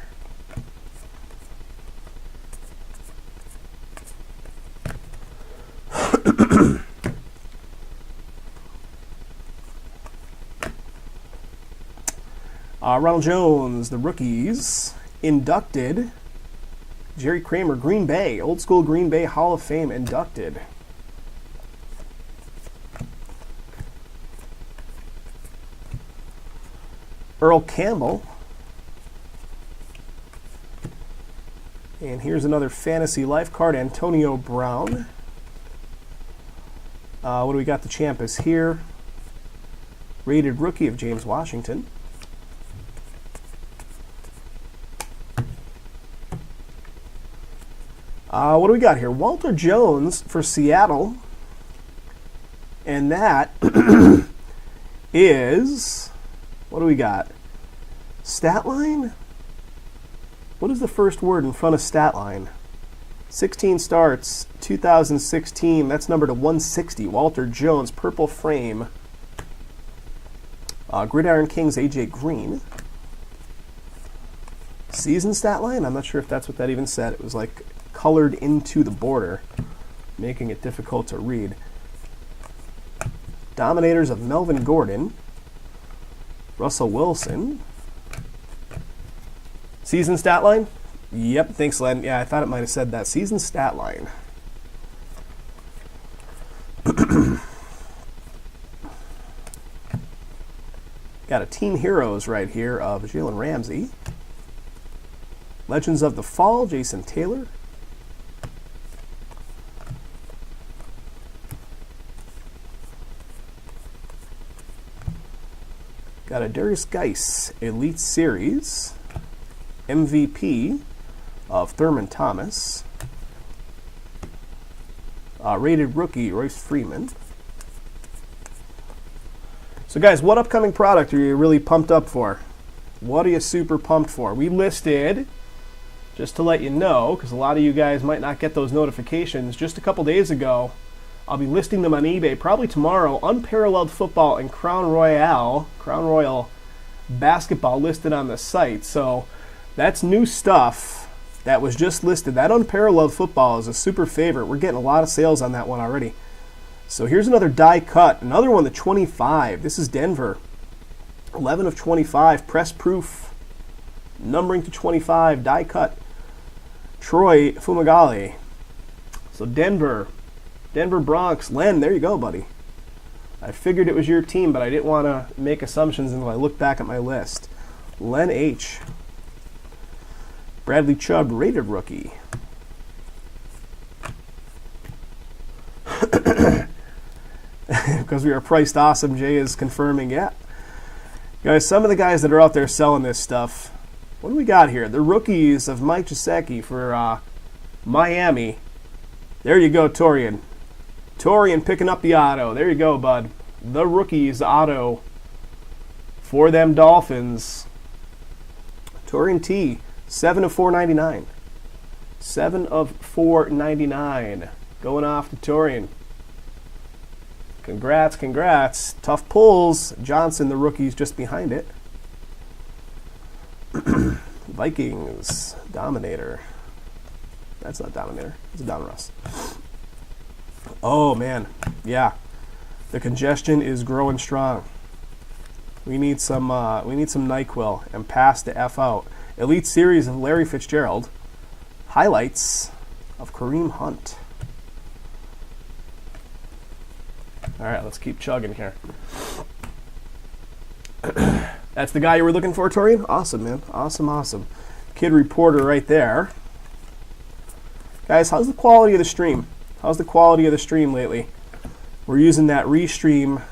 Ronald Jones, the rookies. Inducted. Jerry Kramer, Green Bay. Old school Green Bay Hall of Fame inducted. Earl Campbell. And here's another Fantasy Life card, Antonio Brown. What do we got? The champ is here. Rated rookie of James Washington. What do we got here? Walter Jones for Seattle. And that is... What do we got? Stat line? What is the first word in front of stat line? 16 starts, 2016. That's number to 160. Walter Jones, purple frame. Gridiron Kings, AJ Green. Season stat line? I'm not sure if that's what that even said. It was like colored into the border, making it difficult to read. Dominators of Melvin Gordon. Russell Wilson. Season stat line? Yep, thanks, Len. Yeah, I thought it might have said that. Season stat line. Got a Team Heroes right here of Jalen Ramsey. Legends of the Fall, Jason Taylor. Got a Darius Geis Elite Series. MVP of Thurman Thomas. Rated rookie, Royce Freeman. So guys, what upcoming product are you really pumped up for? What are you super pumped for? We listed, just to let you know, because a lot of you guys might not get those notifications, just a couple days ago, I'll be listing them on eBay probably tomorrow. Unparalleled Football and Crown Royal Basketball listed on the site. So that's new stuff that was just listed. That Unparalleled Football is a super favorite. We're getting a lot of sales on that one already. So here's another die cut. Another one, the 25. This is Denver. 11 of 25. Press proof. Numbering to 25. Die cut. Troy Fumagalli. So Denver Bronx. Len, there you go, buddy. I figured it was your team, but I didn't want to make assumptions until I looked back at my list. Len H. Bradley Chubb, rated rookie. Because we are priced awesome, Jay is confirming. Yeah. Guys, some of the guys that are out there selling this stuff. What do we got here? The rookies of Mike Gesicki for Miami. There you go, Torian. Torian picking up the auto. There you go, bud. The rookies auto for them Dolphins. Torian T, 7 of 499. 7 of 499. Going off to Torian. Congrats, congrats. Tough pulls. Johnson, the rookie's just behind it. Vikings, Dominator. That's not Dominator. It's a Donruss. Oh, man. Yeah. The congestion is growing strong. We need some NyQuil and pass the F out. Elite Series of Larry Fitzgerald. Highlights of Kareem Hunt. All right, let's keep chugging here. That's the guy you were looking for, Torian? Awesome, man. Awesome, awesome. Kid Reporter right there. Guys, how's the quality of the stream? How's the quality of the stream lately? We're using that Restream.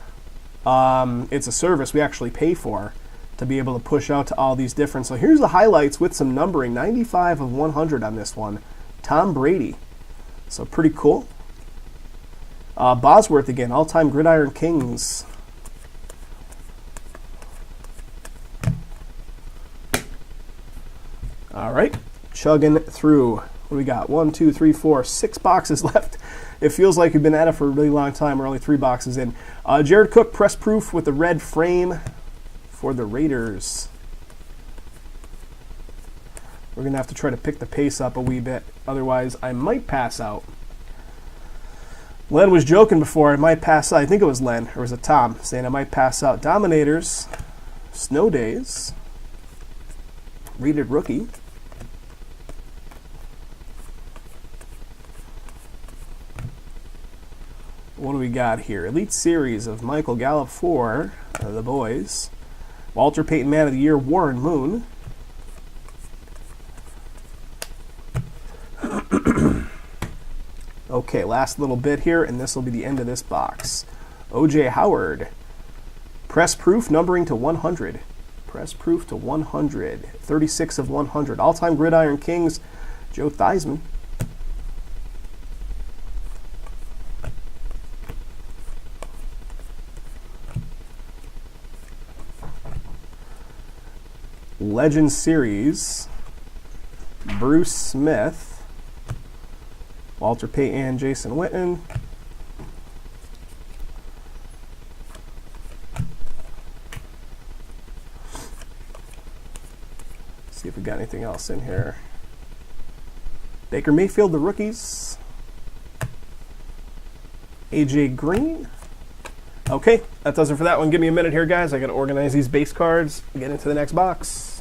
It's a service we actually pay for to be able to push out to all these different. So here's the highlights with some numbering. 95 of 100 on this one. Tom Brady. So pretty cool. Bosworth again, all-time Gridiron Kings. All right, chugging through. What do we got? 1, 2, 3, 4, 6 boxes left. It feels like we've been at it for a really long time. We're only 3 boxes in. Jared Cook, press proof with the red frame for the Raiders. We're going to have to try to pick the pace up a wee bit. Otherwise, I might pass out. Len was joking before, I might pass out. I think it was Len, or was it Tom, saying I might pass out. Dominators, Snow Days, Rated Rookie. What do we got here? Elite Series of Michael Gallup for the boys. Walter Payton Man of the Year, Warren Moon. Okay, last little bit here, and this will be the end of this box. O.J. Howard. Press proof, numbering to 100. Press proof to 100. 36 of 100. All-time Gridiron Kings, Joe Theismann. Legend Series, Bruce Smith. Walter Payton, Jason Witten. See if we got anything else in here. Baker Mayfield, the rookies. AJ Green. Okay, that does it for that one. Give me a minute here, guys. I got to organize these base cards and get into the next box.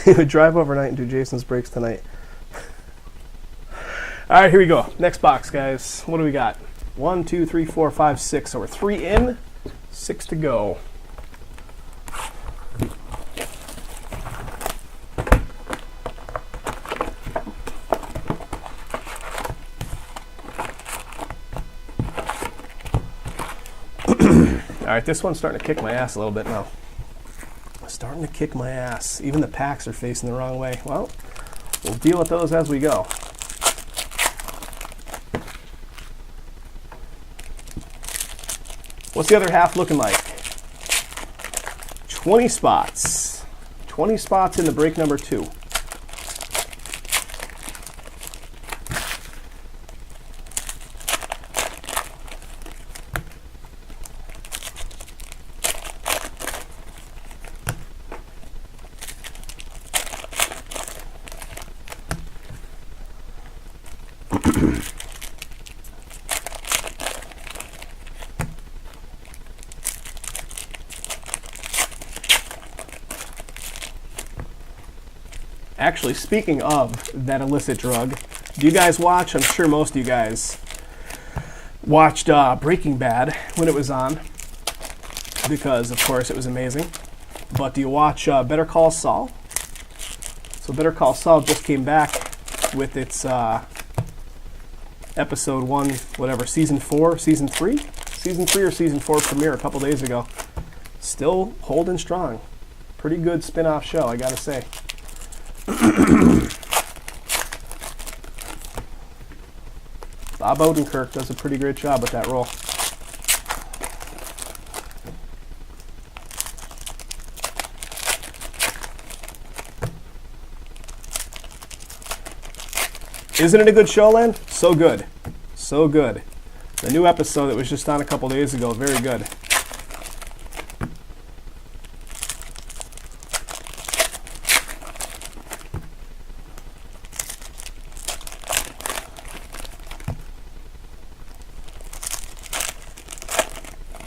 He would drive overnight and do Jason's breaks tonight. All right, here we go. Next box, guys. What do we got? 1, 2, 3, 4, 5, 6. So we're 3 in, 6 to go. All right, this one's starting to kick my ass a little bit now. Starting to kick my ass. Even the packs are facing the wrong way. Well, we'll deal with those as we go. What's the other half looking like? 20 spots. 20 spots in the break number 2. Actually, speaking of that illicit drug, do you guys watch? I'm sure most of you guys watched Breaking Bad when it was on, because, of course, it was amazing. But do you watch Better Call Saul? So Better Call Saul just came back with its episode 1, whatever, season 4, season 3? Season 3 or season 4 premiere a couple days ago. Still holding strong. Pretty good spin-off show, I gotta say. Bob Odenkirk does a pretty great job with that role. Isn't it a good show, Len? So good. So good. The new episode that was just on a couple days ago, very good.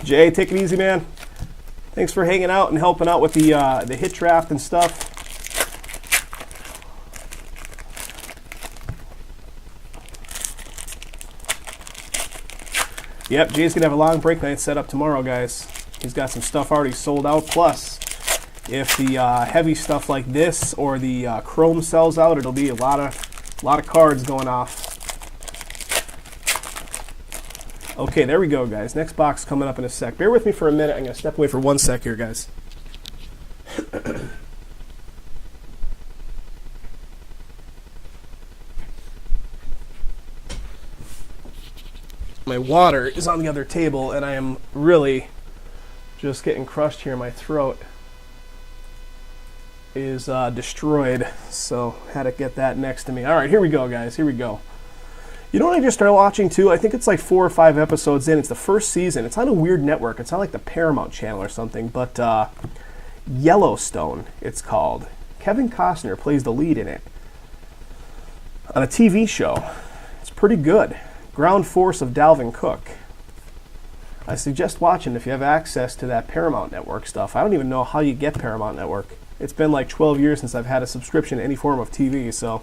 Jay, take it easy, man. Thanks for hanging out and helping out with the hit draft and stuff. Yep, Jay's gonna have a long break night set up tomorrow, guys. He's got some stuff already sold out. Plus, if the heavy stuff like this or the chrome sells out, it'll be a lot of cards going off. Okay, there we go, guys. Next box coming up in a sec. Bear with me for a minute. I'm going to step away for 1 sec here, guys. My water is on the other table, and I am really just getting crushed here. My throat is destroyed, so had to get that next to me. All right, here we go, guys. Here we go. You know what I just started watching too? I think it's like 4 or 5 episodes in. It's the first season. It's on a weird network. It's not like the Paramount Channel or something, but Yellowstone, it's called. Kevin Costner plays the lead in it on a TV show. It's pretty good. Ground Force of Dalvin Cook. I suggest watching if you have access to that Paramount Network stuff. I don't even know how you get Paramount Network. It's been like 12 years since I've had a subscription to any form of TV, so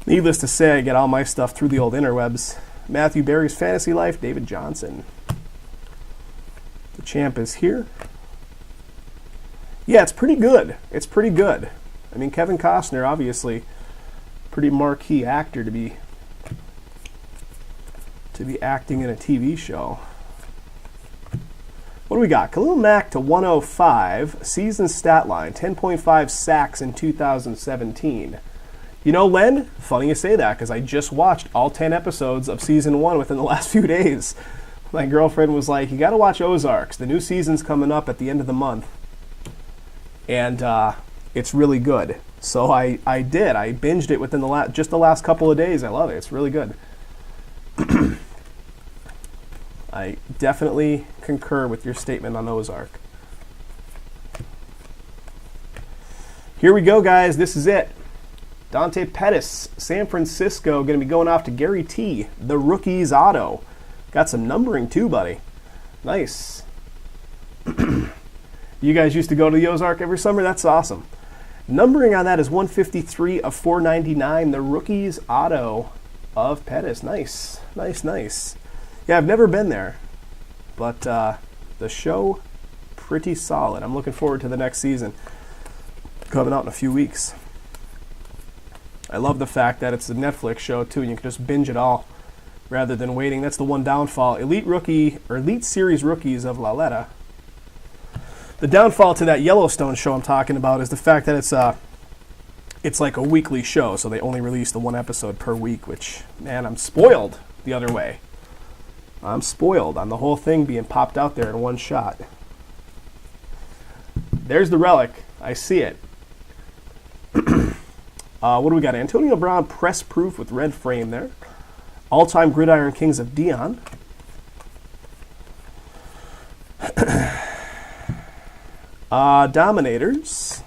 needless to say, I get all my stuff through the old interwebs. Matthew Berry's Fantasy Life, David Johnson. The champ is here. Yeah, it's pretty good. It's pretty good. I mean, Kevin Costner, obviously, pretty marquee actor to be acting in a TV show. What do we got? Khalil Mack to 105, season stat line, 10.5 sacks in 2017. You know, Len, funny you say that, because I just watched all 10 episodes of season 1 within the last few days. My girlfriend was like, you got to watch Ozarks. The new season's coming up at the end of the month. And it's really good. So I did. I binged it within just the last couple of days. I love it. It's really good. I definitely concur with your statement on Ozark. Here we go, guys. This is it. Dante Pettis, San Francisco, going to be going off to Gary T. The Rookies auto. Got some numbering too, buddy. Nice. You guys used to go to the Ozark every summer? That's awesome. Numbering on that is 153 of 499. The Rookies auto of Pettis. Nice. Nice, nice. Yeah, I've never been there, but the show, pretty solid. I'm looking forward to the next season coming out in a few weeks. I love the fact that it's a Netflix show too, and you can just binge it all rather than waiting. That's the one downfall. Elite Series rookies of Laletta. The downfall to that Yellowstone show I'm talking about is the fact that it's like a weekly show, so they only release the 1 episode per week, which, man, I'm spoiled the other way. I'm spoiled on the whole thing being popped out there in one shot. There's the relic. I see it. What do we got? Antonio Brown, press proof with red frame there. All-time Gridiron Kings of Dion. Dominators.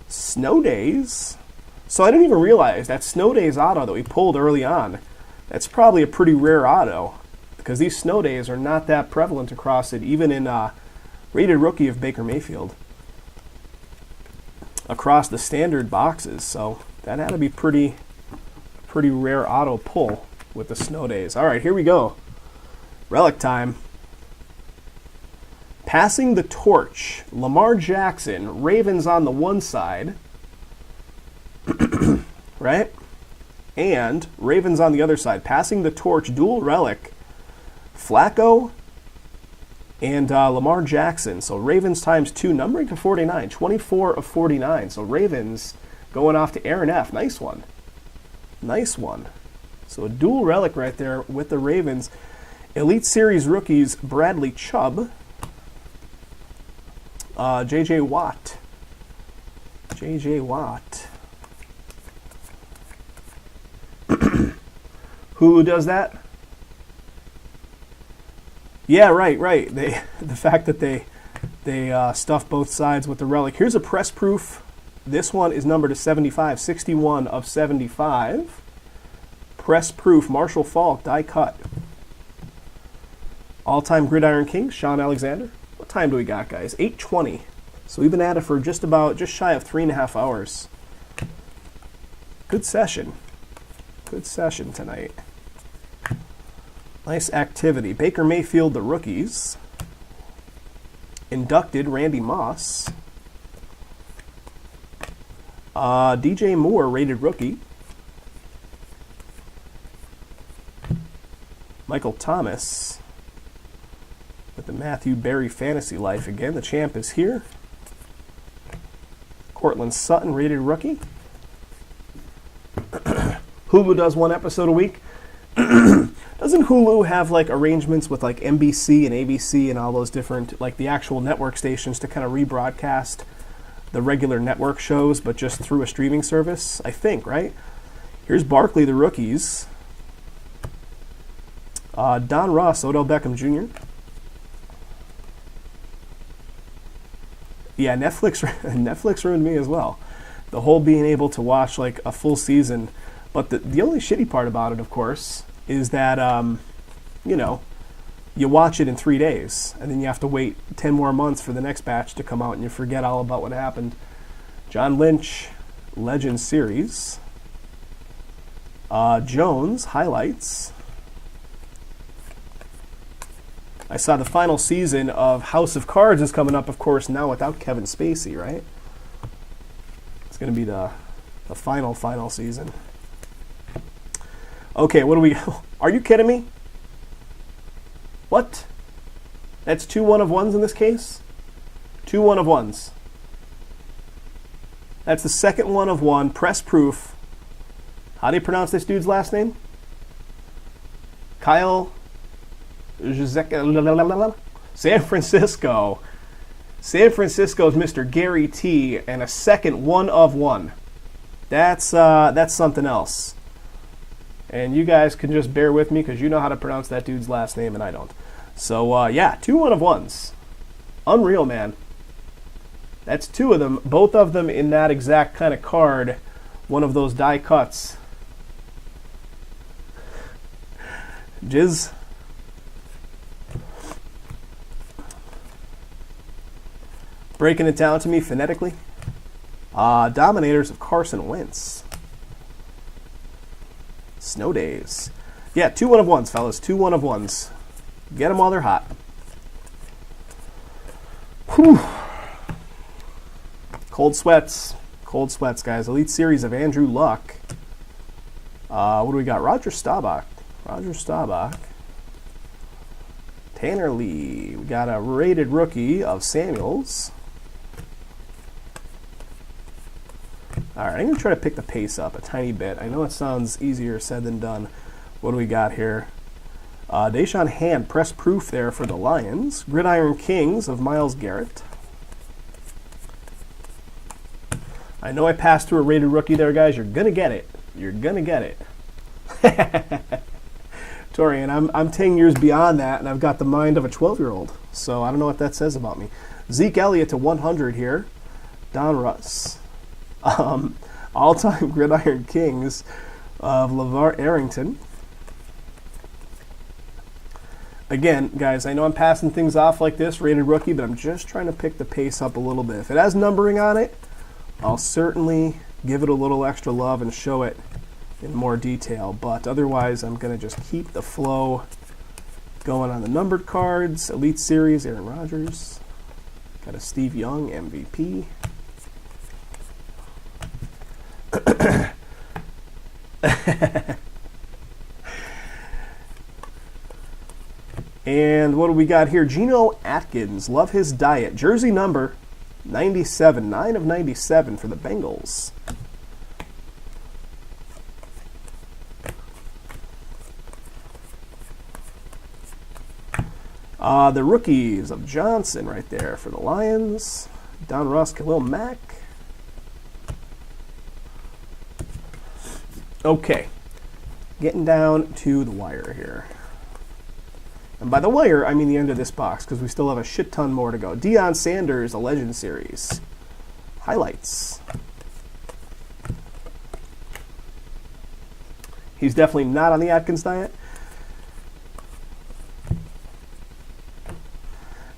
Snow Days. So I didn't even realize that Snow Days auto that we pulled early on, that's probably a pretty rare auto, because these Snow Days are not that prevalent across it, even in Rated Rookie of Baker Mayfield, across the standard boxes. So that had to be pretty rare auto pull with the Snow Days. All right, here we go. Relic time. Passing the torch. Lamar Jackson, Ravens on the one side. Right? And Ravens on the other side, passing the torch, dual relic, Flacco and Lamar Jackson. So Ravens times 2, numbering to 49, 24 of 49. So Ravens going off to Aaron F. Nice one. Nice one. So a dual relic right there with the Ravens. Elite Series rookies, Bradley Chubb, J.J. Watt. J.J. Watt. Who does that? Yeah, right. The fact that they stuff both sides with the relic. Here's a press proof. This one is numbered to 75, 61 of 75. Press proof, Marshall Faulk, die cut. All-time Gridiron King, Sean Alexander. What time do we got, guys? 8:20. So we've been at it for just shy of 3.5 hours. Good session. Good session tonight. Nice activity. Baker Mayfield, the rookies. Inducted, Randy Moss. DJ Moore, rated rookie. Michael Thomas with the Matthew Berry Fantasy Life again. The champ is here. Cortland Sutton, rated rookie. Hulu does one episode a week. Doesn't Hulu have like arrangements with like NBC and ABC and all those different, like the actual network stations to kind of rebroadcast the regular network shows, but just through a streaming service? I think, right? Here's Barkley, the rookies. Donruss, Odell Beckham Jr. Yeah, Netflix ruined me as well. The whole being able to watch like a full season. But the only shitty part about it, of course, is that, you watch it in 3 days, and then you have to wait 10 more months for the next batch to come out, and you forget all about what happened. John Lynch, Legends Series. Jones, highlights. I saw the final season of House of Cards is coming up, of course, now without Kevin Spacey, right? It's going to be the final season. Okay, what do we... Are you kidding me? What? That's 2 1-of-1s in this case? 2 1-of-1s. That's the second 1-of-1, press proof. How do you pronounce this dude's last name? Kyle... San Francisco. San Francisco's Mr. Gary T. and a second 1-of-1. That's something else. And you guys can just bear with me because you know how to pronounce that dude's last name and I don't. So, yeah, 2 1-of-1s. Unreal, man. That's 2 of them. Both of them in that exact kind of card. One of those die cuts. Jizz. Breaking it down to me phonetically. Dominators of Carson Wentz. Snow days. Yeah, 2 1-of-1s, fellas. 2 1-of-1s. Get them while they're hot. Whew. Cold sweats. Cold sweats, guys. Elite Series of Andrew Luck. What do we got? Roger Staubach. Tanner Lee. We got a rated rookie of Samuels. All right, I'm going to try to pick the pace up a tiny bit. I know it sounds easier said than done. What do we got here? Deshaun Hand, press proof there for the Lions. Gridiron Kings of Myles Garrett. I know I passed through a rated rookie there, guys. You're going to get it. You're going to get it. Tori, and I'm 10 years beyond that, and I've got the mind of a 12-year-old. So I don't know what that says about me. Zeke Elliott to 100 here. Donruss. All-time Gridiron Kings of LeVar Arrington. Again, guys, I know I'm passing things off like this, rated rookie, but I'm just trying to pick the pace up a little bit. If it has numbering on it, I'll certainly give it a little extra love and show it in more detail. But otherwise, I'm going to just keep the flow going on the numbered cards. Elite Series, Aaron Rodgers. Got a Steve Young, MVP. And what do we got here? Geno Atkins, love his diet. Jersey number 97, 9 of 97 for the Bengals. The rookies of Johnson right there for the Lions. Donruss, Khalil Mack. Okay, getting down to the wire here. And by the wire, I mean the end of this box, because we still have a shit ton more to go. Deion Sanders, a Legend Series. Highlights. He's definitely not on the Atkins diet.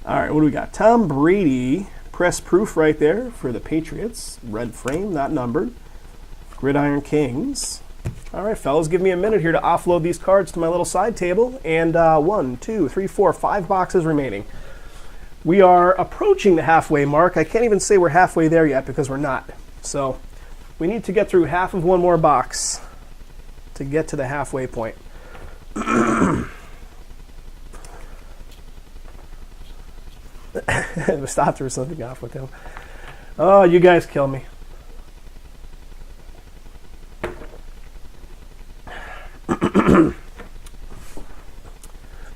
All right, what do we got? Tom Brady, press proof right there for the Patriots. Red frame, not numbered. Gridiron Kings. All right, fellas, give me a minute here to offload these cards to my little side table. And 1, 2, 3, 4, 5 boxes remaining. We are approaching the halfway mark. I can't even say we're halfway there yet because we're not. So we need to get through half of one more box to get to the halfway point. Stop or something off with him. Oh, you guys kill me.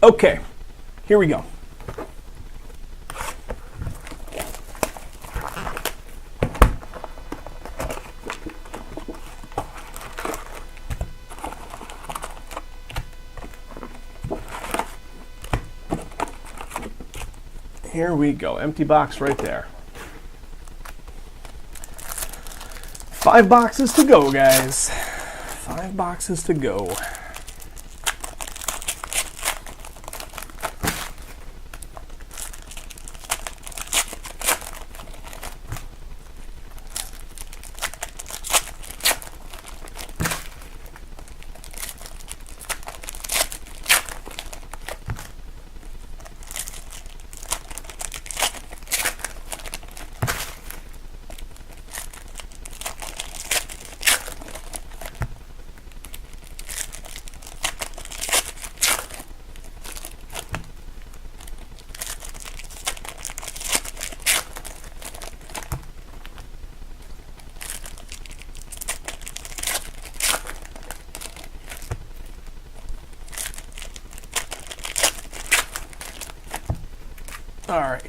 Okay, here we go. Here we go. Empty box right there. 5 boxes to go, guys. 5 boxes to go. All right.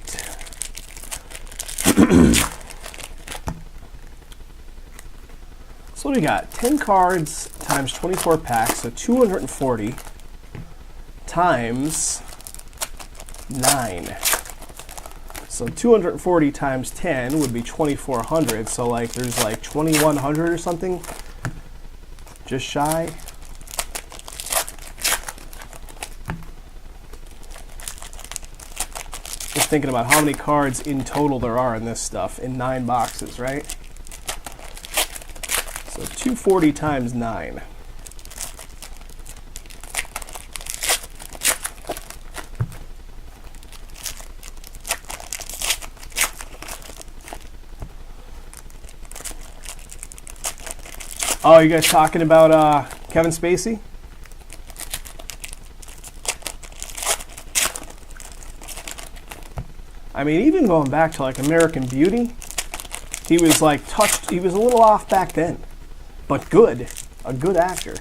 So what do we got? 10 cards times 24 packs, so 240 times 9. So 240 times 10 would be 2,400. So like there's like 2,100 or something, just shy. Just thinking about how many cards in total there are in this stuff in 9 boxes, right? So 240 times 9. Oh, you guys talking about Kevin Spacey? I mean, even going back to like American Beauty, he was like he was a little off back then, but good, a good actor.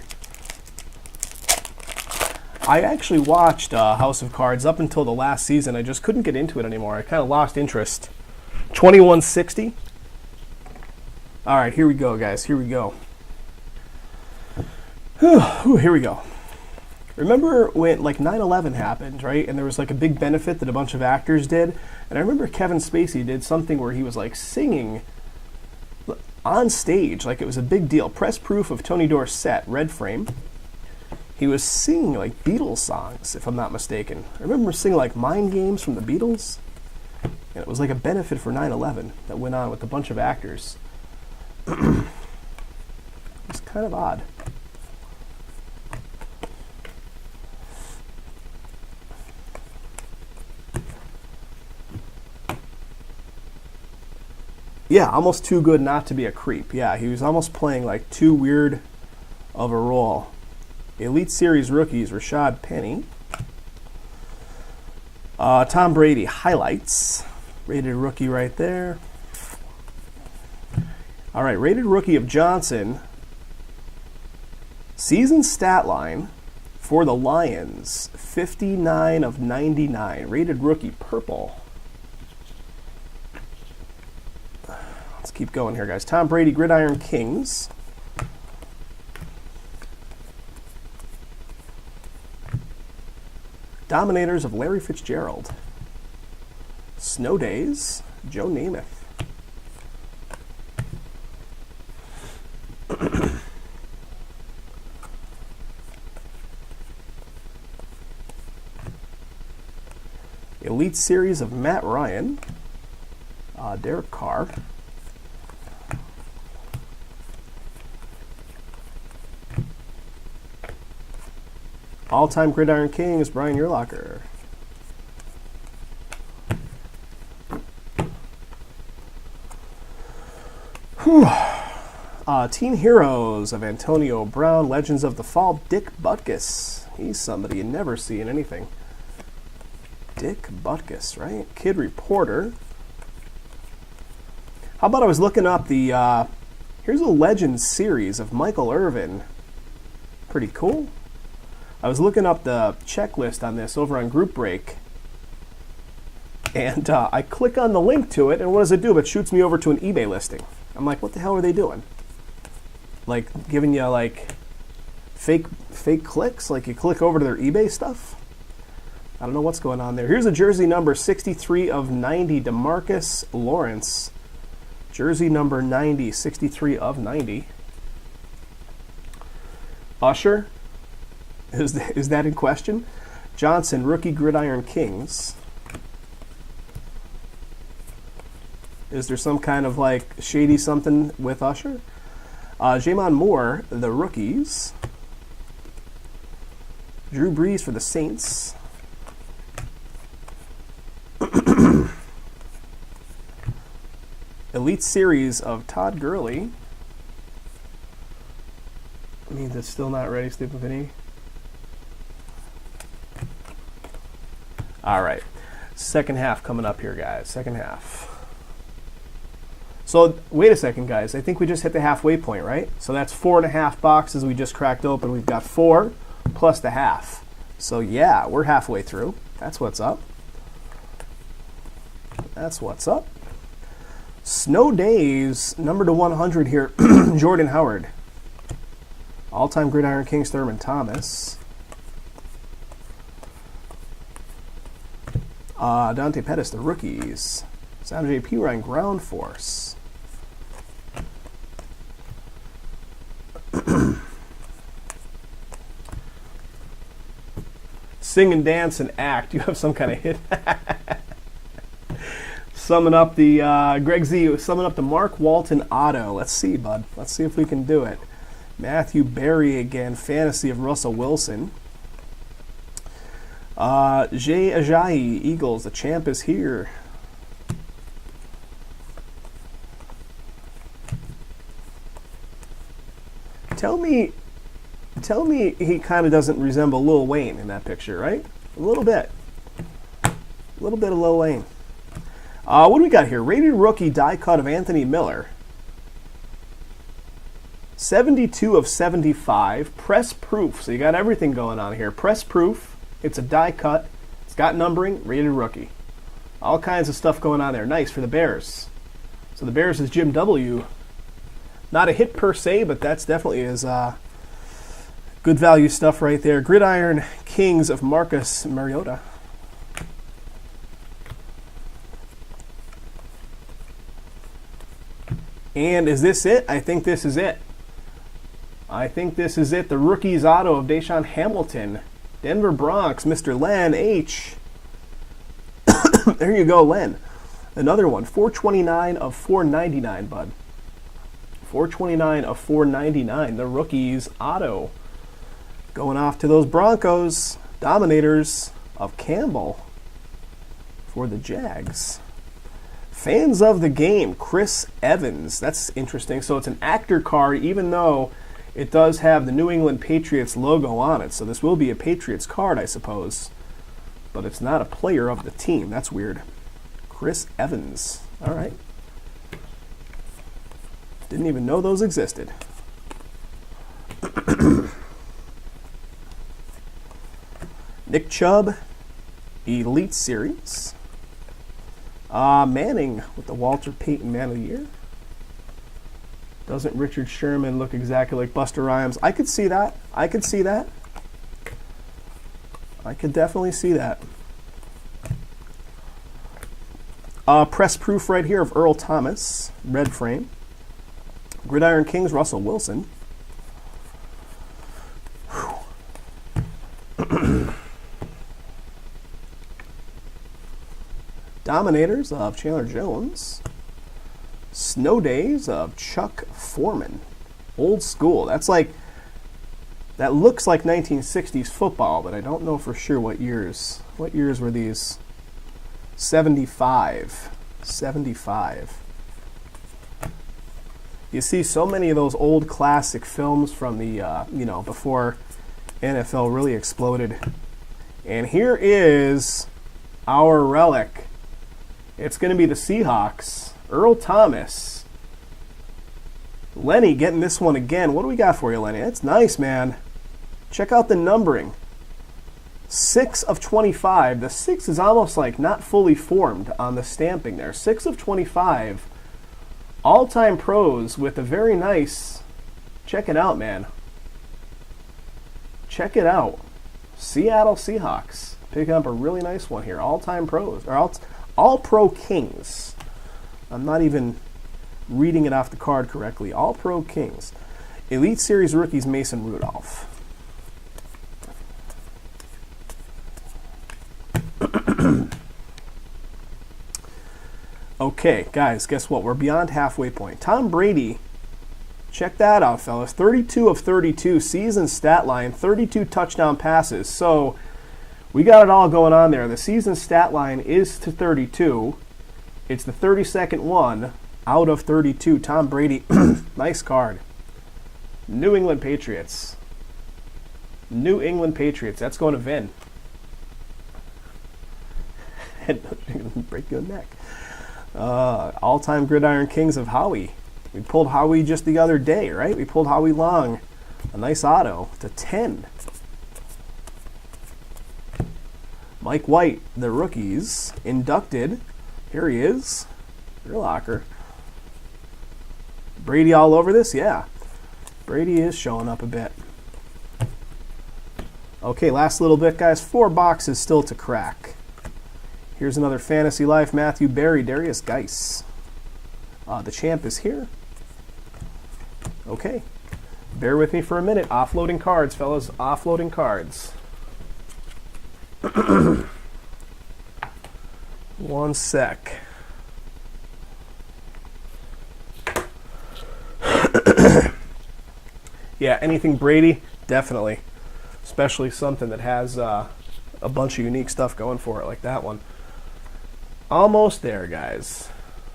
I actually watched House of Cards up until the last season. I just couldn't get into it anymore. I kind of lost interest. 2160. All right, here we go, guys. Here we go. Whew, here we go. Remember when like 9/11 happened, right? And there was like a big benefit that a bunch of actors did. And I remember Kevin Spacey did something where he was like singing on stage, like it was a big deal. Press proof of Tony Dorsett, red frame. He was singing like Beatles songs, if I'm not mistaken. I remember singing like Mind Games from the Beatles. And it was like a benefit for 9/11 that went on with a bunch of actors. It's kind of odd. Yeah, almost too good not to be a creep. Yeah, he was almost playing like too weird of a roll. Elite Series rookies, Rashad Penny. Tom Brady highlights. Rated rookie right there. All right, rated rookie of Johnson. Season stat line for the Lions, 59 of 99. Rated rookie purple. Let's keep going here, guys. Tom Brady Gridiron Kings. Dominators of Larry Fitzgerald. Snow Days, Joe Namath. Elite Series of Matt Ryan. Derek Carr. All-time Gridiron Kings, Brian Urlacher. Team Heroes of Antonio Brown, Legends of the Fall, Dick Butkus. He's somebody you never see in anything. Dick Butkus, right? Kid Reporter. How about I was looking up the, here's a Legends series of Michael Irvin. Pretty cool. I was looking up the checklist on this over on Group Break, and I click on the link to it, and what does it do? It shoots me over to an eBay listing. I'm like, what the hell are they doing? Like giving you like fake clicks? Like you click over to their eBay stuff? I don't know what's going on there. Here's a jersey number 63 of 90, DeMarcus Lawrence. Jersey number 90, 63 of 90. Usher. Is that in question? Johnson, rookie Gridiron Kings. Is there some kind of like shady something with Usher? Jamon Moore, the rookies. Drew Brees for the Saints. Elite Series of Todd Gurley. I mean, that's still not ready, Stephen Vinny. All right, second half coming up here, guys. Second half. So wait a second, guys. I think we just hit the halfway point, right? So that's 4.5 boxes we just cracked open. We've got 4 plus the half. So yeah, we're halfway through. That's what's up. That's what's up. Snow Days, number to 100 here. Jordan Howard. All-time Gridiron Kings, Thurman Thomas. Dante Pettis, the rookies. Sanjay P. Ryan, Ground Force. Sing and dance and act. You have some kind of hit. Summing up the Greg Z. Summing up the Mark Walton auto. Let's see, bud. Let's see if we can do it. Matthew Berry again. Fantasy of Russell Wilson. Jay Ajayi, Eagles, the champ is here. Tell me he kind of doesn't resemble Lil Wayne in that picture, right? A little bit. A little bit of Lil Wayne. What do we got here? Rated rookie die cut of Anthony Miller. 72 of 75. Press proof. So you got everything going on here. Press proof. It's a die cut. It's got numbering. Rated rookie. All kinds of stuff going on there. Nice for the Bears. So the Bears is Jim W. Not a hit per se, but that's definitely is good value stuff right there. Gridiron Kings of Marcus Mariota. And is this it? I think this is it. I think this is it. The rookies auto of Deshaun Hamilton. Denver Bronx, Mr. Len H. There you go, Len. Another one. 429 of 499, bud. 429 of 499. The rookies auto. Going off to those Broncos. Dominators of Campbell for the Jags. Fans of the game, Chris Evans. That's interesting. So it's an actor card, even though It does have the New England Patriots logo on it, so this will be a Patriots card, I suppose. But it's not a player of the team. That's weird. Chris Evans. All right. Didn't even know those existed. Nick Chubb, Elite Series. Manning with the Walter Payton Man of the Year. Doesn't Richard Sherman look exactly like Buster Rhymes? I could see that. I could see that. I could definitely see that. Press proof right here of Earl Thomas, red frame. Gridiron Kings, Russell Wilson. Dominators of Chandler Jones. Snow Days of Chuck Foreman. Old school. That's like, that looks like 1960s football, but I don't know for sure what years. What years were these? 75. 75. You see so many of those old classic films from the, before NFL really exploded. And here is our relic. It's going to be the Seahawks. Earl Thomas. Lenny getting this one again. What do we got for you, Lenny? That's nice, man. Check out the numbering. 6 of 25. The 6 is almost like not fully formed on the stamping there. 6 of 25. All-time pros with a very nice... Check it out, man. Check it out. Seattle Seahawks. Picking up a really nice one here. All-time pros. Or All-Pro Kings. I'm not even reading it off the card correctly. All-Pro Kings. Elite Series rookies Mason Rudolph. Okay, guys, guess what? We're beyond halfway point. Tom Brady, check that out, fellas. 32 of 32, season stat line, 32 touchdown passes. So we got it all going on there. The season stat line is to 32. It's the 32nd one out of 32. Tom Brady, nice card. New England Patriots. New England Patriots. That's going to Vin. Break your neck. All-time Gridiron Kings of Howie. We pulled Howie just the other day, right? We pulled Howie Long. A nice auto to 10. Mike White, the rookies, inducted. Here he is. Urlacher. Brady all over this? Yeah. Brady is showing up a bit. Okay, last little bit, guys. 4 boxes still to crack. Here's another Fantasy Life. Matthew Berry, Darius Geis. The champ is here. Okay. Bear with me for a minute. Offloading cards, fellas. Offloading cards. One sec. Yeah, anything Brady? Definitely. Especially something that has a bunch of unique stuff going for it, like that one. Almost there, guys.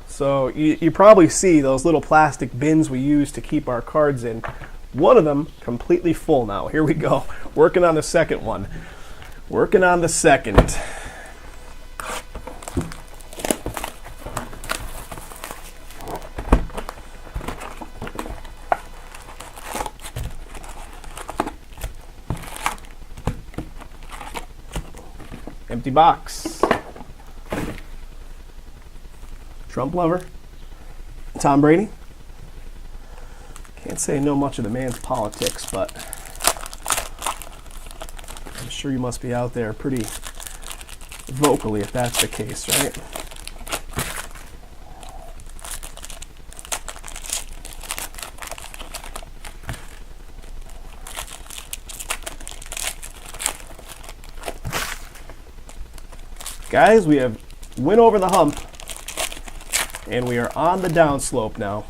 So you probably see those little plastic bins we use to keep our cards in. One of them completely full now. Here we go. Working on the second one. Working on the second. Empty box. Trump lover. Tom Brady. Can't say I know much of the man's politics, but I'm sure you must be out there pretty vocally if that's the case, right? Guys, we have went over the hump, and we are on the downslope now.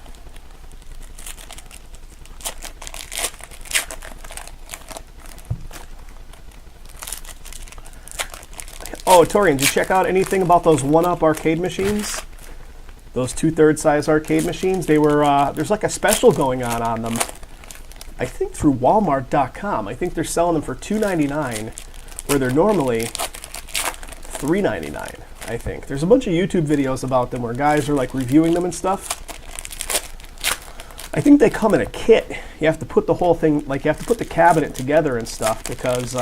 Oh, Torian, did you check out anything about those 1-Up arcade machines? Those 2/3 size arcade machines? They were there's like a special going on them. I think through Walmart.com. I think they're selling them for $2.99, where they're normally $3.99, I think. There's a bunch of YouTube videos about them where guys are like reviewing them and stuff. I think they come in a kit. You have to put the whole thing, like you have to put the cabinet together and stuff, because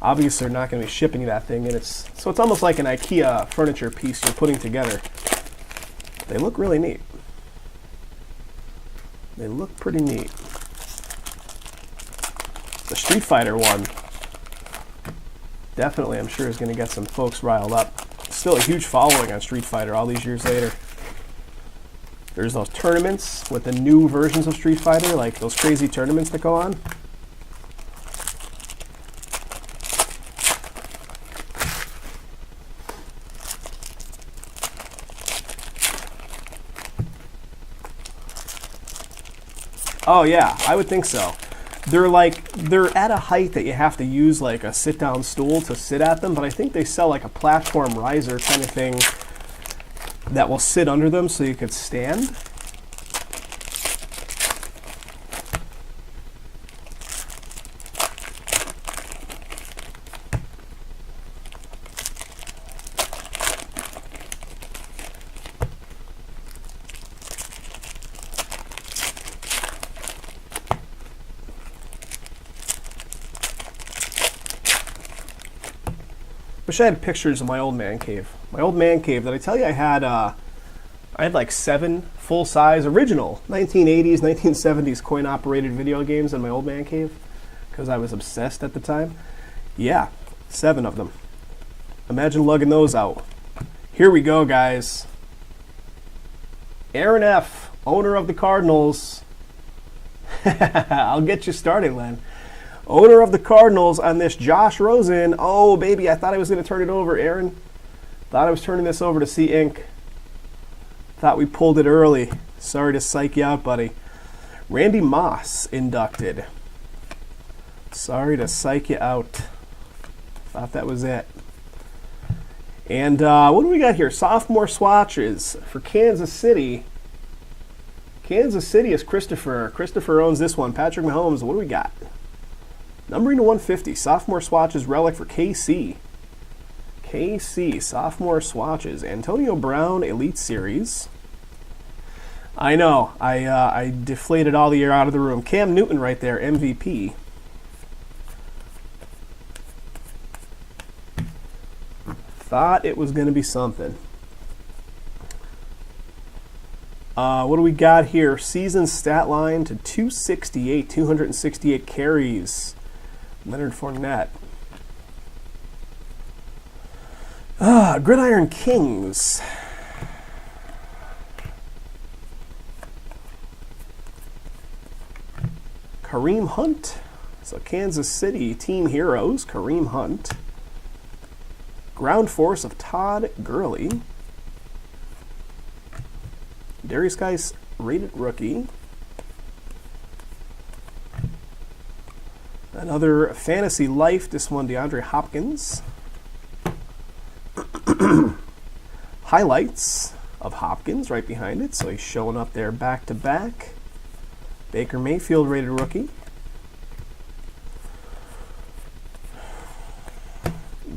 obviously they're not going to be shipping you that thing. And so it's almost like an IKEA furniture piece you're putting together. They look really neat. They look pretty neat. The Street Fighter one, definitely, I'm sure, is going to get some folks riled up. Still a huge following on Street Fighter all these years later. There's those tournaments with the new versions of Street Fighter, like those crazy tournaments that go on. Oh yeah, I would think so. They're at a height that you have to use like a sit-down stool to sit at them, but I think they sell like a platform riser kind of thing that will sit under them so you could stand. Wish I had pictures of my old man cave. My old man cave that I tell you I had like 7 full-size original 1980s, 1970s coin-operated video games in my old man cave because I was obsessed at the time. Yeah, 7 of them. Imagine lugging those out. Here we go, guys. Aaron F., owner of the Cardinals. I'll get you started, Len. Owner of the Cardinals on this Josh Rosen. Oh, baby, I thought I was going to turn it over, Aaron. Thought I was turning this over to C Inc. Thought we pulled it early. Sorry to psych you out, buddy. Randy Moss inducted. Sorry to psych you out. Thought that was it. And what do we got here? Sophomore swatches for Kansas City. Kansas City is Christopher. Christopher owns this one. Patrick Mahomes, what do we got? Numbering to 150. Sophomore swatches relic for KC. KC, sophomore swatches. Antonio Brown, Elite Series. I know. I deflated all the air out of the room. Cam Newton right there, MVP. Thought it was going to be something. What do we got here? Season stat line to 268. 268 carries. Leonard Fournette. Gridiron Kings. Kareem Hunt. So Kansas City Team Heroes, Kareem Hunt. Ground Force of Todd Gurley. Darius Geis, rated rookie. Another Fantasy Life, this one DeAndre Hopkins. Highlights of Hopkins right behind it, so he's showing up there back to back. Baker Mayfield, rated rookie.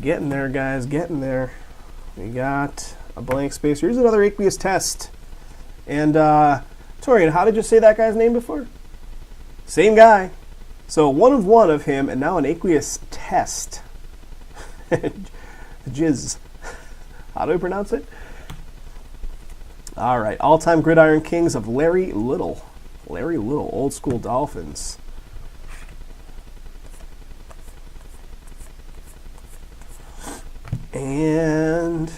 Getting there, guys, getting there. We got a blank space. Here's another aqueous test. And, Torian, how did you say that guy's name before? Same guy. So 1 of 1 of him, and now an aqueous test. Jizz. How do we pronounce it? All right, all-time Gridiron Kings of Larry Little. Larry Little, old school Dolphins. And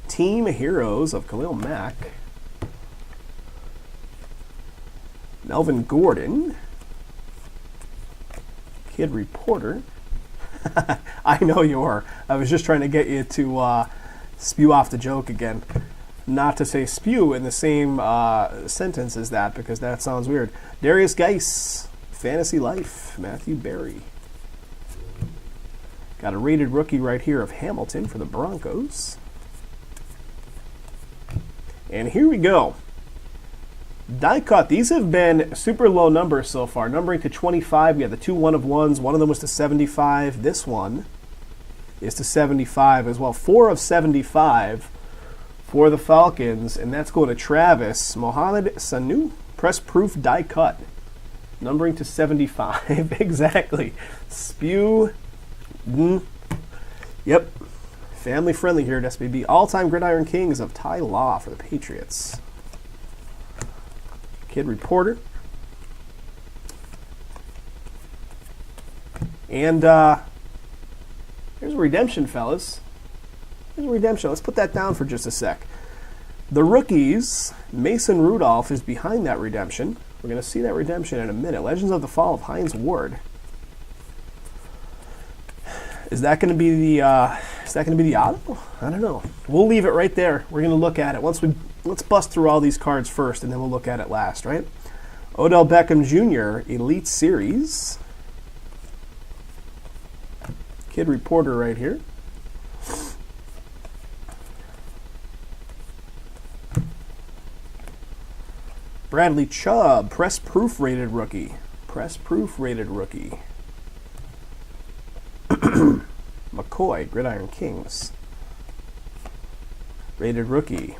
Team Heroes of Khalil Mack. Melvin Gordon. Kid Reporter. I know you are. I was just trying to get you to spew off the joke again. Not to say spew in the same sentence as that, because that sounds weird. Darius Geis, Fantasy Life, Matthew Berry. Got a rated rookie right here of Hamilton for the Broncos. And here we go. Die cut. These have been super low numbers so far. Numbering to 25. We had the 2 1-of-1s. One of them was to 75. This one is to 75 as well. 4 of 75 for the Falcons, and that's going to Travis. Mohamed Sanu, press proof die cut. Numbering to 75. Exactly. Spew. Yep. Family friendly here at SBB. All-time Gridiron Kings of Ty Law for the Patriots. Kid Reporter. And here's a redemption, fellas. Here's a redemption. Let's put that down for just a sec. The rookies, Mason Rudolph is behind that redemption. We're going to see that redemption in a minute. Legends of the Fall of Hines Ward. Is that going to be the auto? I don't know. We'll leave it right there. We're going to look at it let's bust through all these cards first, and then we'll look at it last, right? Odell Beckham Jr. Elite Series. Kid Reporter right here. Bradley Chubb, press proof rated rookie. Press proof rated rookie. McCoy, Gridiron Kings. Rated rookie.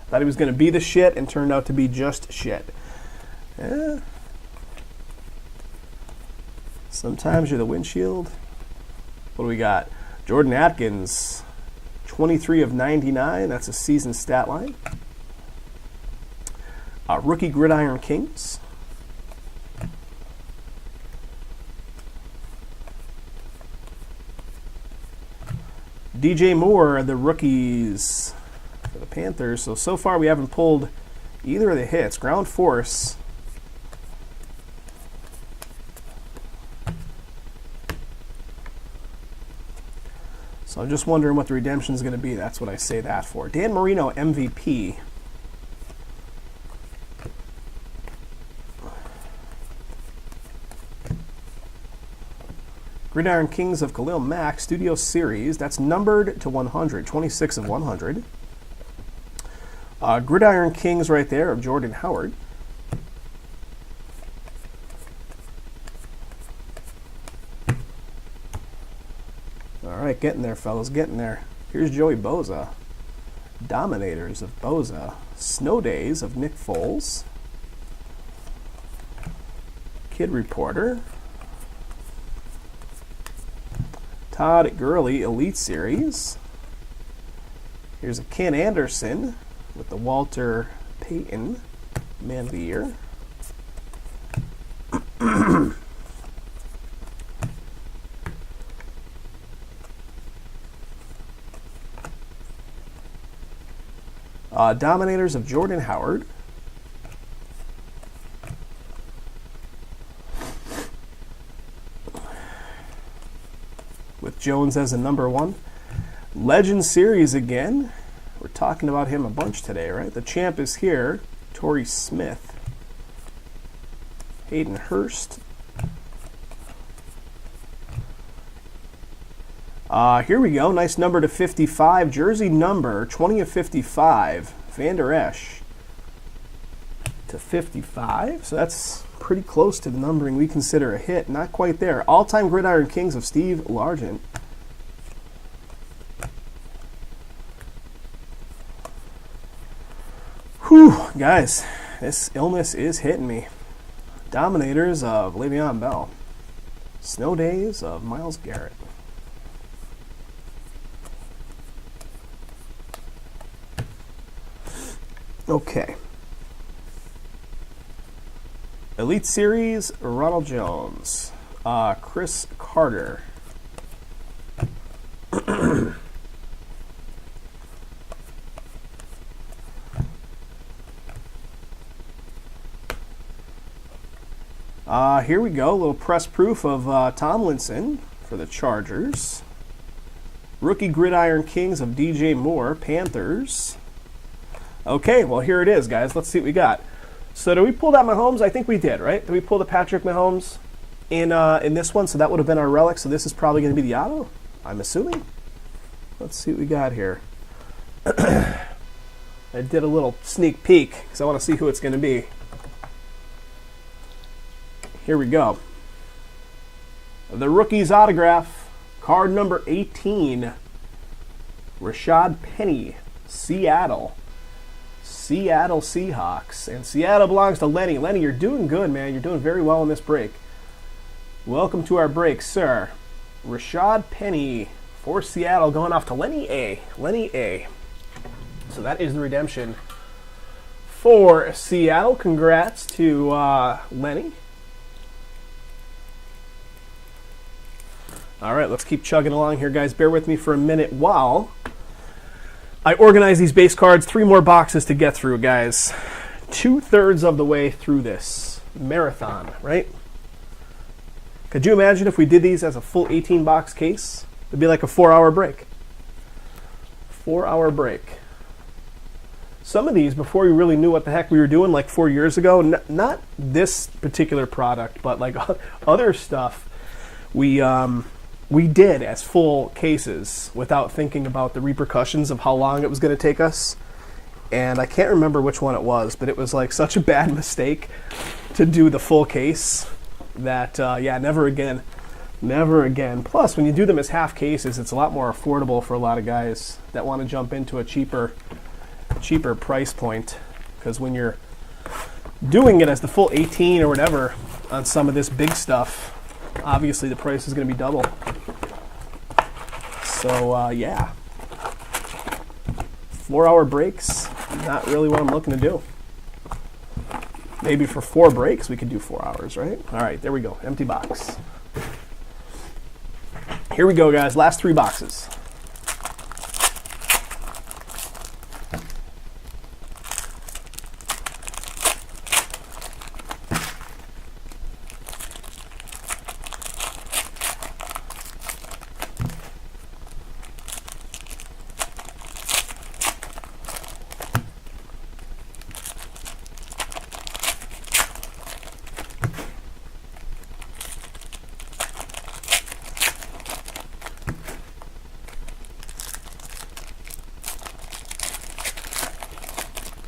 Thought he was going to be the shit and turned out to be just shit. Yeah. Sometimes you're the windshield. What do we got? Jordan Atkins, 23 of 99. That's a season stat line. Rookie Gridiron Kings. DJ Moore, the rookies for the Panthers. So far we haven't pulled either of the hits. Ground Force. So I'm just wondering what the redemption is going to be. That's what I say that for. Dan Marino, MVP. Gridiron Kings of Khalil Mack, Studio Series. That's numbered to 100, 26 of 100. Gridiron Kings right there of Jordan Howard. All right, getting there, fellas, getting there. Here's Joey Bosa. Dominators of Bosa. Snow Days of Nick Foles. Kid Reporter. Todd Gurley, Elite Series. Here's a Ken Anderson with the Walter Payton Man of the Year. Dominators of Jordan Howard. With Jones as a number 1. Legend Series again. We're talking about him a bunch today, right? The champ is here. Torrey Smith. Hayden Hurst. Here we go. Nice number to 55. Jersey number 20 of 55. Van Der Esch to 55. So that's pretty close to the numbering we consider a hit. Not quite there. All-time Gridiron Kings of Steve Largent. Whew, guys, this illness is hitting me. Dominators of Le'Veon Bell. Snow Days of Myles Garrett. Okay. Elite Series, Ronald Jones. Chris Carter. Here we go. A little press proof of Tomlinson for the Chargers. Rookie Gridiron Kings of DJ Moore, Panthers. Okay, well, here it is, guys. Let's see what we got. So did we pull that Mahomes? I think we did, right? Did we pull the Patrick Mahomes in this one? So that would have been our relic. So this is probably going to be the auto, I'm assuming. Let's see what we got here. I did a little sneak peek because I want to see who it's going to be. Here we go. The Rookies autograph, card number 18, Rashad Penny, Seattle. Seattle Seahawks. And Seattle belongs to Lenny. Lenny, you're doing good, man. You're doing very well in this break. Welcome to our break, sir. Rashad Penny for Seattle going off to Lenny A. Lenny A. So that is the redemption for Seattle. Congrats to Lenny. All right, let's keep chugging along here, guys. Bear with me for a minute while I organize these base cards. 3 more boxes to get through, guys. 2/3 of the way through this marathon, right? Could you imagine if we did these as a full 18-box case? It'd be like a 4-hour break. 4-hour break. Some of these, before we really knew what the heck we were doing, like 4 years ago, not this particular product, but like other stuff, we did as full cases without thinking about the repercussions of how long it was going to take us. And I can't remember which one it was, but it was like such a bad mistake to do the full case that, yeah, never again. Never again. Plus, when you do them as half cases, it's a lot more affordable for a lot of guys that want to jump into a cheaper price point. Because when you're doing it as the full 18 or whatever on some of this big stuff, obviously the price is going to be double. So, yeah. 4-hour breaks, not really what I'm looking to do. Maybe for 4 breaks we could do 4 hours, right? All right, there we go. Empty box. Here we go, guys. Last 3 boxes.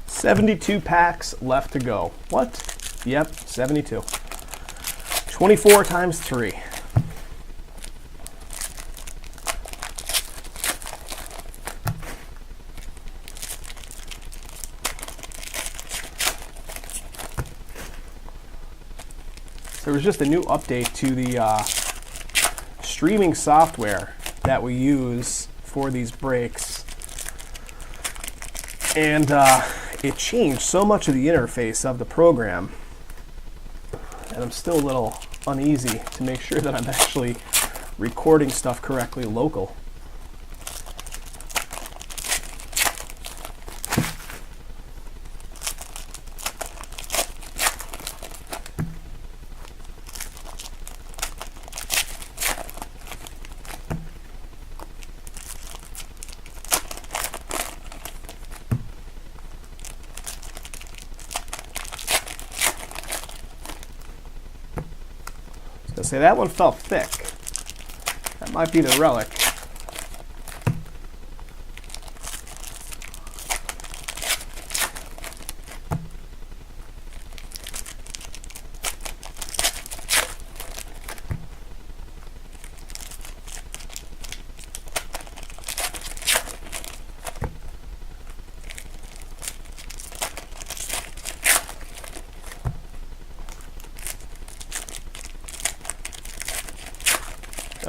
$72 packs left to go. What? Yep, 72. 24 times 3. There was just a new update to the streaming software that we use for these breaks. And it changed so much of the interface of the program, and I'm still a little uneasy to make sure that I'm actually recording stuff correctly local. Say that one felt thick. That might be the relic.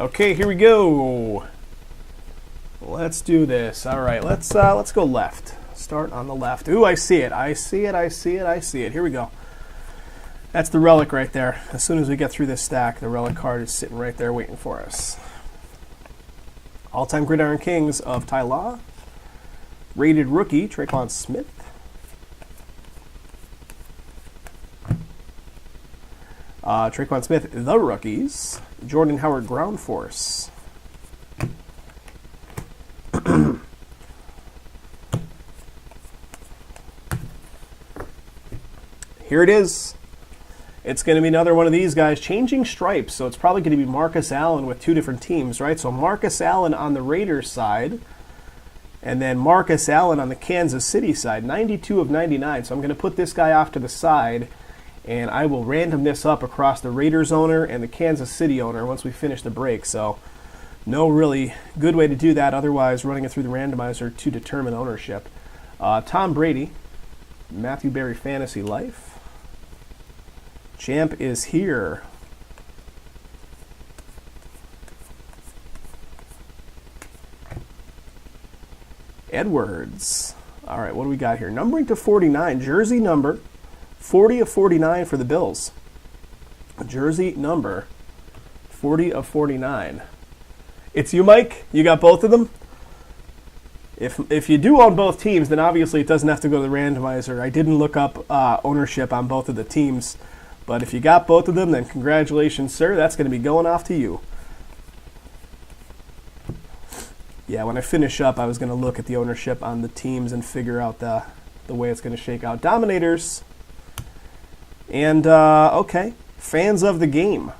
Okay, here we go. Let's do this. All right, let's go left. Start on the left. Ooh, I see it. I see it. I see it. I see it. Here we go. That's the relic right there. As soon as we get through this stack, the relic card is sitting right there waiting for us. All-time Gridiron Kings of Ty Law. Rated rookie, Traquan Smith. Traquan Smith, the rookies. Jordan Howard, Ground Force. Here it is. It's going to be another one of these guys changing stripes, so it's probably going to be Marcus Allen with 2 different teams, right? So Marcus Allen on the Raiders side, And then Marcus Allen on the Kansas City side, 92 of 99. So I'm going to put this guy off to the side, and I will random this up across the Raiders owner and the Kansas City owner once we finish the break. So no really good way to do that, otherwise running it through the randomizer to determine ownership. Tom Brady, Matthew Berry Fantasy Life. Champ is here. Edwards. All right, what do we got here? Numbering to 49, jersey number 40 of 49 for the Bills. Jersey number 40 of 49. It's you, Mike? You got both of them? If you do own both teams, then obviously it doesn't have to go to the randomizer. I didn't look up ownership on both of the teams, but if you got both of them, then congratulations, sir. That's going to be going off to you. Yeah, when I finish up, I was going to look at the ownership on the teams and figure out the way it's going to shake out. Dominators. And, okay, fans of the game.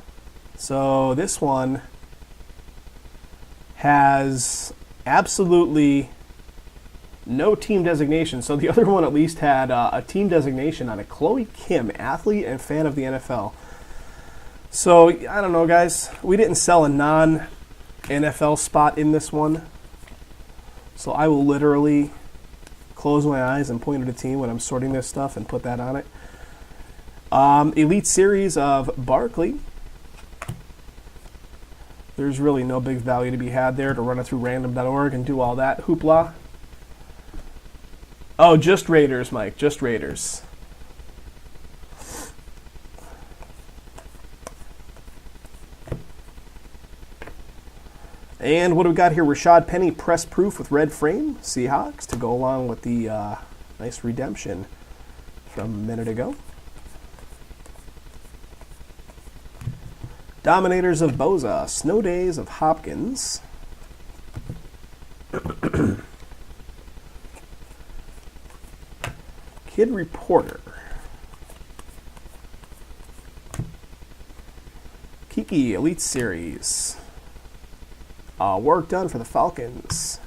So this one has absolutely no team designation. So the other one at least had a team designation on it. Chloe Kim, athlete and fan of the NFL. So, I don't know, guys. We didn't sell a non-NFL spot in this one. So I will literally close my eyes and point at a team when I'm sorting this stuff and put that on it. Elite Series of Barkley. There's really no big value to be had there to run it through random.org and do all that hoopla. Oh, just Raiders, Mike. Just Raiders. And what do we got here? Rashad Penny, press proof with red frame. Seahawks to go along with the nice redemption from a minute ago. Dominators of Boza. Snow Days of Hopkins. Kid Reporter. Kiki Elite Series. Work done for the Falcons.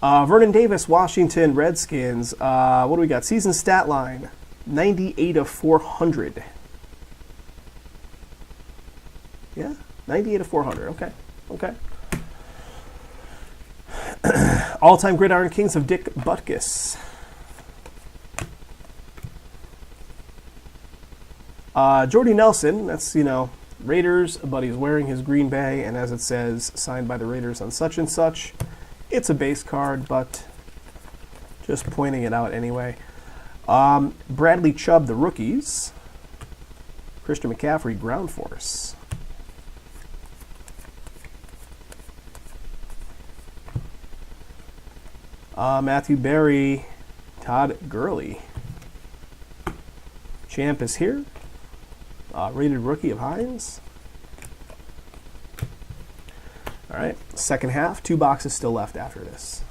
Vernon Davis, Washington Redskins. What do we got? Season stat line, 98 of 400. Yeah, 98 of 400. Okay, okay. All-time Gridiron Kings of Dick Butkus. Jordy Nelson, that's, Raiders, but he's wearing his Green Bay, and as it says, signed by the Raiders on such and such. It's a base card, but just pointing it out anyway. Bradley Chubb, the rookies. Christian McCaffrey, ground force. Matthew Berry, Todd Gurley. Champ is here. Rated rookie of Hines. All right, second half, 2 boxes still left after this.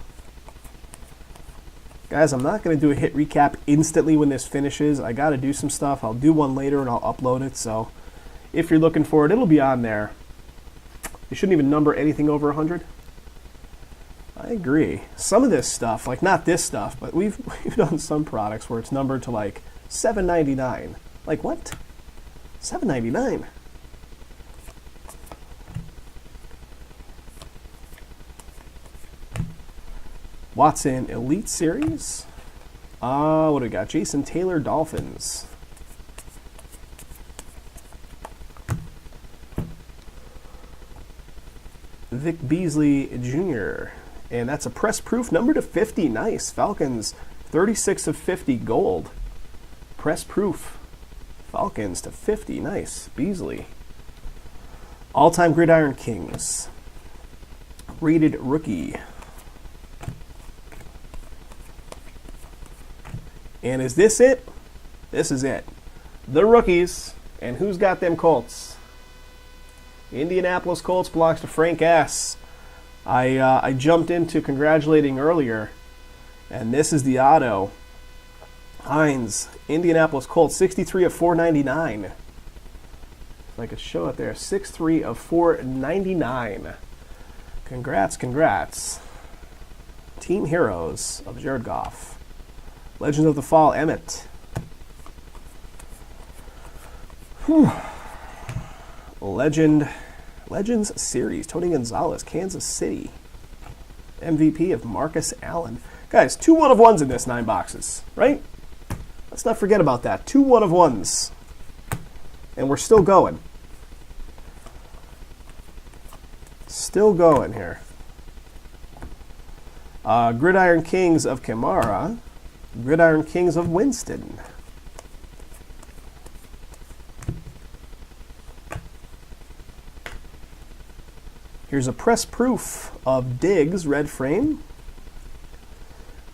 Guys, I'm not going to do a hit recap instantly when this finishes. I got to do some stuff. I'll do one later and I'll upload it. So if you're looking for it, it'll be on there. You shouldn't even number anything over 100. I agree. Some of this stuff, like not this stuff, but we've done some products where it's numbered to like $7.99. Like what? $7.99. Watson Elite Series. What do we got? Jason Taylor Dolphins. Vic Beasley Jr. And that's a press proof number to 50. Nice. Falcons 36 of 50 gold. Press proof. Falcons to 50. Nice. Beasley. All-time Gridiron Kings. Rated rookie. And is this it? This is it. The rookies. And who's got them Colts? Indianapolis Colts belongs to Frank S. I jumped into congratulating earlier. And this is the auto. Hines, Indianapolis Colts, 63 of 499. If I could show it there. 6-3 of 499. Congrats, congrats. Team Heroes of Jared Goff. Legends of the Fall, Emmett. Whew. Legends Series, Tony Gonzalez, Kansas City. MVP of Marcus Allen. Guys, 2 1-of-1s in this 9 boxes, right? Let's not forget about that. 2 1-of-1s. And we're still going. Still going here. Gridiron Kings of Kamara. Gridiron Kings of Winston. Here's a press proof of Diggs, red frame.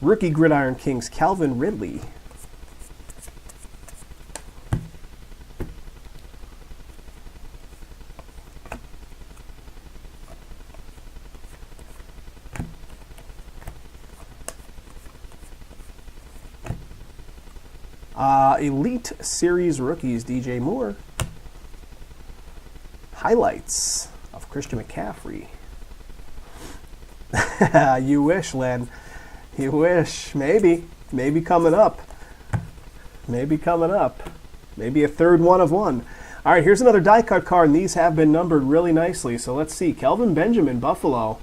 Rookie Gridiron Kings, Calvin Ridley. Elite Series Rookies, DJ Moore. Highlights of Christian McCaffrey. You wish, Len. You wish. Maybe. Maybe coming up. Maybe coming up. Maybe a 3rd 1-of-1. All right, here's another die cut card, and these have been numbered really nicely. So let's see. Kelvin Benjamin, Buffalo.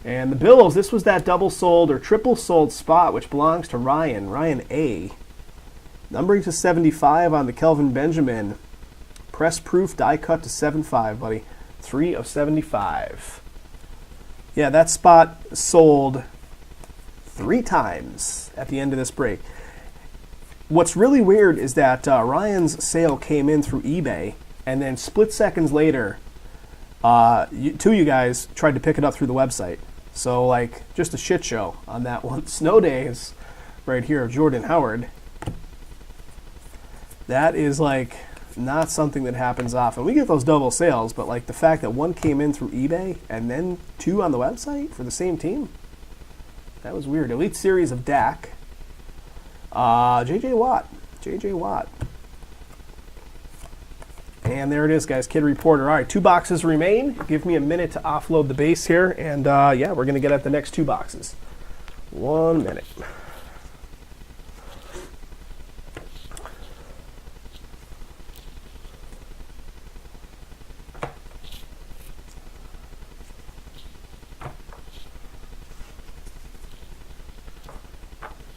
And the Bills, this was that double sold or triple sold spot, which belongs to Ryan. Ryan A. Numbering to 75 on the Kelvin Benjamin. Press proof die cut to 7.5, buddy. 3 of 75. Yeah, that spot sold 3 times at the end of this break. What's really weird is that Ryan's sale came in through eBay, and then split seconds later, 2 of you guys tried to pick it up through the website. So, like, just a shit show on that one. Snow Days, right here, of Jordan Howard. That is, like, not something that happens often. We get those double sales, but, like, the fact that 1 came in through eBay and then 2 on the website for the same team, that was weird. Elite Series of Dak. J.J. Watt. J.J. Watt. And there it is, guys. Kid Reporter. All right, 2 boxes remain. Give me a minute to offload the base here. And, yeah, we're going to get at the next 2 boxes. 1 minute.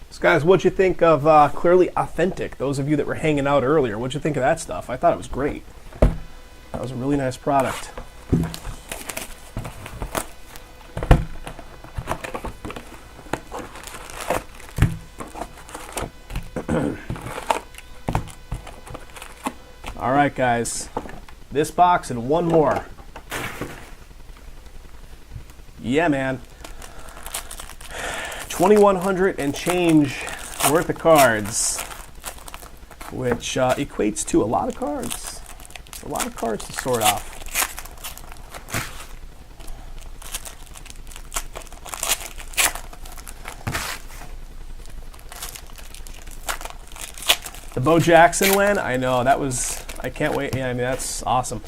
So guys, what'd you think of Clearly Authentic? Those of you that were hanging out earlier, what'd you think of that stuff? I thought it was great. That was a really nice product. All right, guys. This box and 1 more. Yeah, man. 2,100 and change worth of cards, which equates to a lot of cards. It's a lot of cards to sort off. The Bo Jackson win, I know, that was, I can't wait. Yeah, I mean, that's awesome.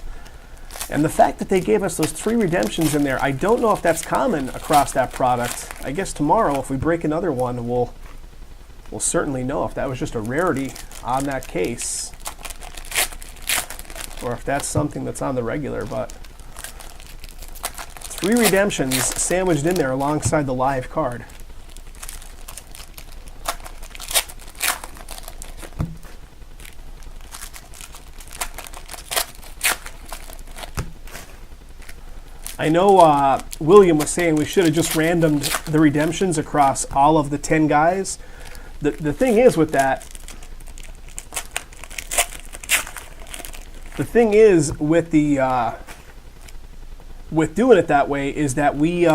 And the fact that they gave us those 3 redemptions in there, I don't know if that's common across that product. I guess tomorrow, if we break another one, we'll certainly know if that was just a rarity on that case, or if that's something that's on the regular. But 3 redemptions sandwiched in there alongside the live card. I know William was saying we should have just randomed the redemptions across all of the 10 guys. The thing is with that, with doing it that way is that we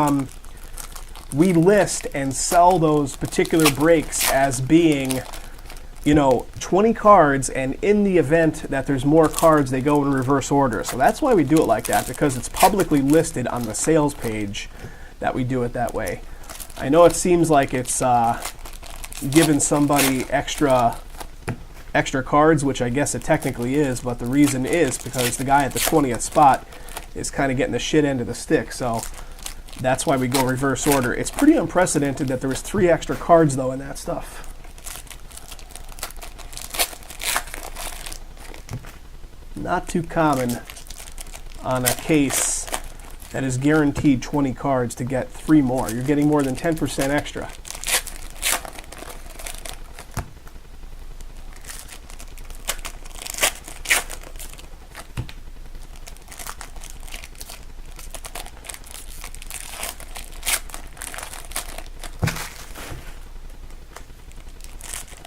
list and sell those particular breaks as being, 20 cards, and in the event that there's more cards, they go in reverse order. So that's why we do it like that, because it's publicly listed on the sales page that we do it that way. I know it seems like it's giving somebody extra extra cards, which I guess it technically is, but the reason is because the guy at the 20th spot is kind of getting the shit end of the stick, so that's why we go reverse order. It's pretty unprecedented that there was 3 extra cards, though, in that stuff. Not too common on a case that is guaranteed 20 cards to get 3 more. You're getting more than 10% extra.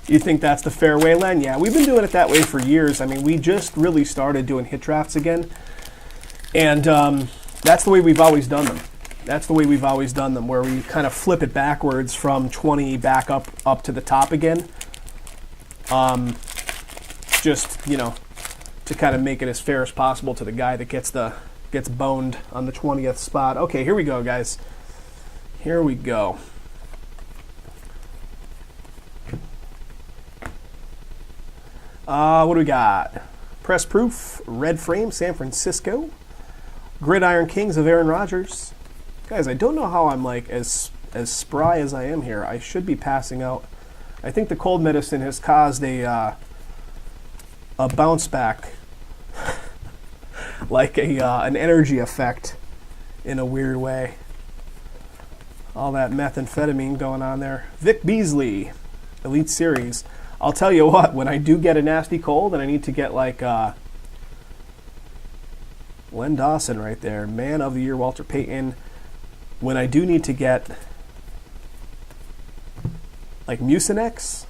You think that's the fair way, Len? Yeah, we've been doing it that way for years. I mean, we just really started doing hit drafts again. And that's the way we've always done them. That's the way we've always done them, where we kind of flip it backwards from 20 back up to the top again. Just, you know, to kind of make it as fair as possible to the guy that gets boned on the 20th spot. Okay, here we go, guys. Here we go. What do we got? Press Proof, Red Frame, San Francisco. Gridiron Kings of Aaron Rodgers. Guys, I don't know how I'm like as spry as I am here. I should be passing out. I think the cold medicine has caused a bounce back, like an energy effect in a weird way. All that methamphetamine going on there. Vic Beasley, Elite Series. I'll tell you what, when I do get a nasty cold and I need to get like Len Dawson right there, Man of the Year, Walter Payton. When I do need to get like Mucinex,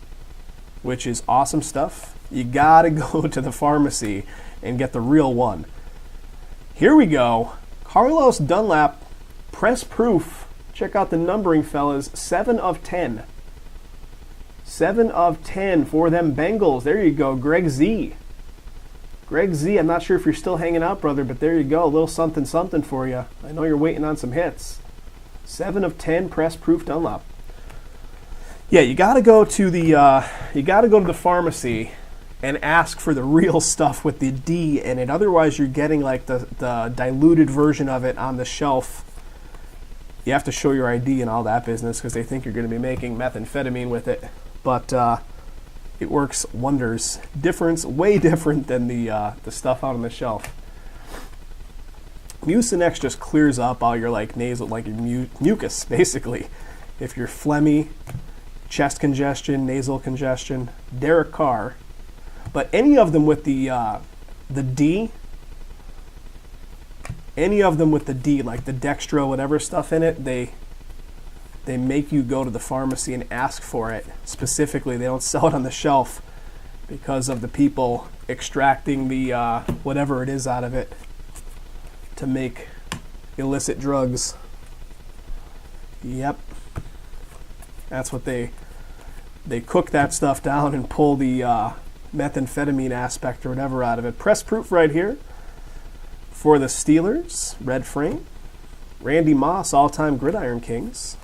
which is awesome stuff, you gotta go to the pharmacy and get the real one. Here we go. Carlos Dunlap, Press Proof. Check out the numbering, fellas. 7 of 10. 7 of 10 for them Bengals. There you go, Greg Z. Greg Z, I'm not sure if you're still hanging out, brother, but there you go. A little something something for you. I know you're waiting on some hits. 7 of 10 Press Proof Dunlop. Yeah, you got to go to the pharmacy and ask for the real stuff with the D in it. Otherwise, you're getting like the diluted version of it on the shelf. You have to show your ID and all that business because they think you're going to be making methamphetamine with it. But it works wonders. Way different than the stuff out on the shelf. Mucinex just clears up all your like nasal, like your mucus, basically. If you're phlegmy, chest congestion, nasal congestion, Derek Carr. But any of them with the D, any of them with the D, like the dextro, whatever stuff in it, they make you go to the pharmacy and ask for it. Specifically, they don't sell it on the shelf because of the people extracting the whatever it is out of it to make illicit drugs. Yep. That's what they cook that stuff down and pull the methamphetamine aspect or whatever out of it. Press Proof right here for the Steelers. Red frame. Randy Moss, all-time Gridiron Kings.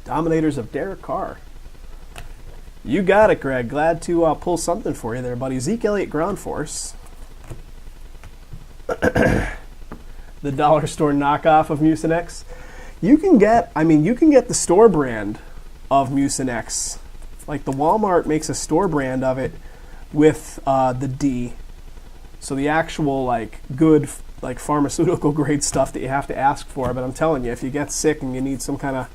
Dominators of Derek Carr. You got it, Greg. Glad to pull something for you there, buddy. Zeke Elliott, Ground Force. The dollar store knockoff of Mucinex. You can get the store brand of Mucinex. Like the Walmart makes a store brand of it with the D. So the actual like good like pharmaceutical grade stuff that you have to ask for. But I'm telling you, if you get sick and you need some kind of,